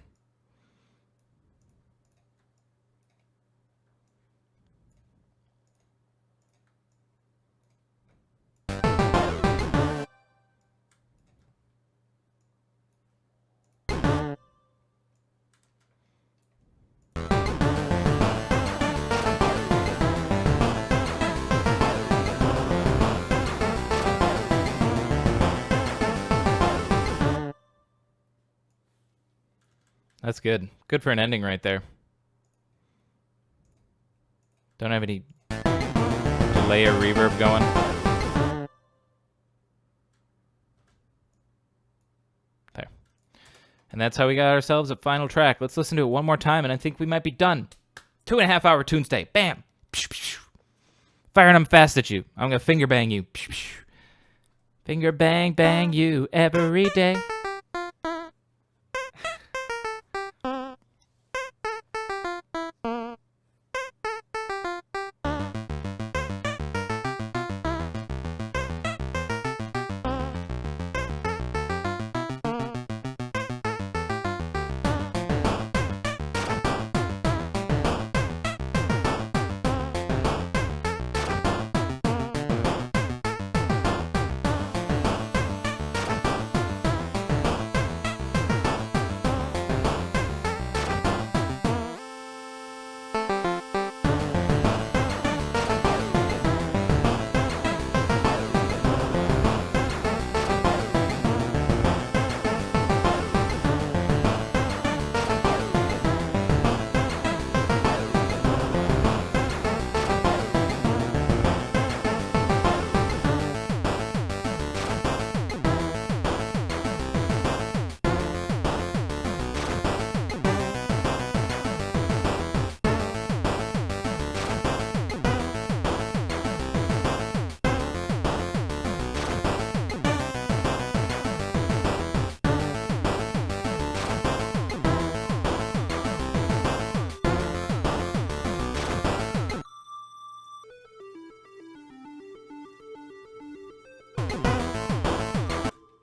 That's good. Good for an ending right there. Don't have any delay or reverb going. There. And that's how we got ourselves a final track. Let's listen to it one more time, and I think we might be done. 2.5 hour Tunesday. Bam! Firing them fast at you. I'm going to finger bang you. Finger bang bang you every day.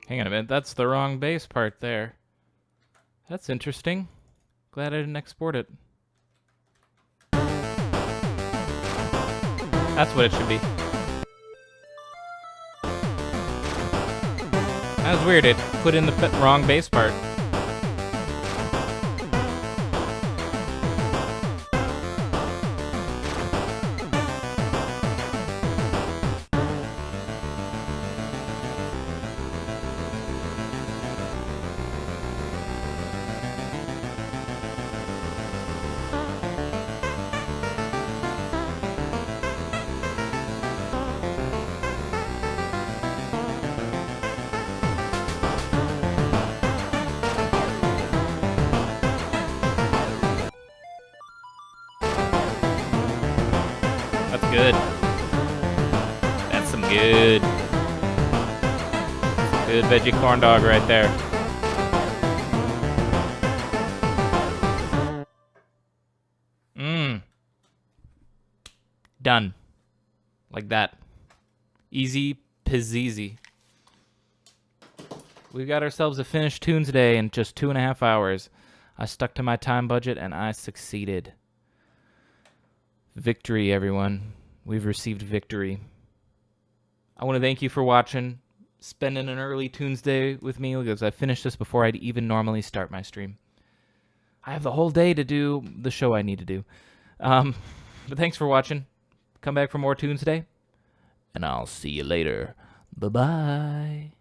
Hang on a minute, that's the wrong bass part there. That's interesting. Glad I didn't export it. That's what it should be. That was weird, it put in the wrong bass part. That's good. That's some good veggie corn dog right there. Done. Like that. Easy pizzeezy. We got ourselves a finished Tunesday in just 2.5 hours. I stuck to my time budget and I succeeded. Victory, everyone. We've received victory. I want to thank you for watching, spending an early Tuesday with me, because I finished this before I'd even normally start my stream. I have the whole day to do the show I need to do. But thanks for watching. Come back for more Tuesday, and I'll see you later. Bye-bye.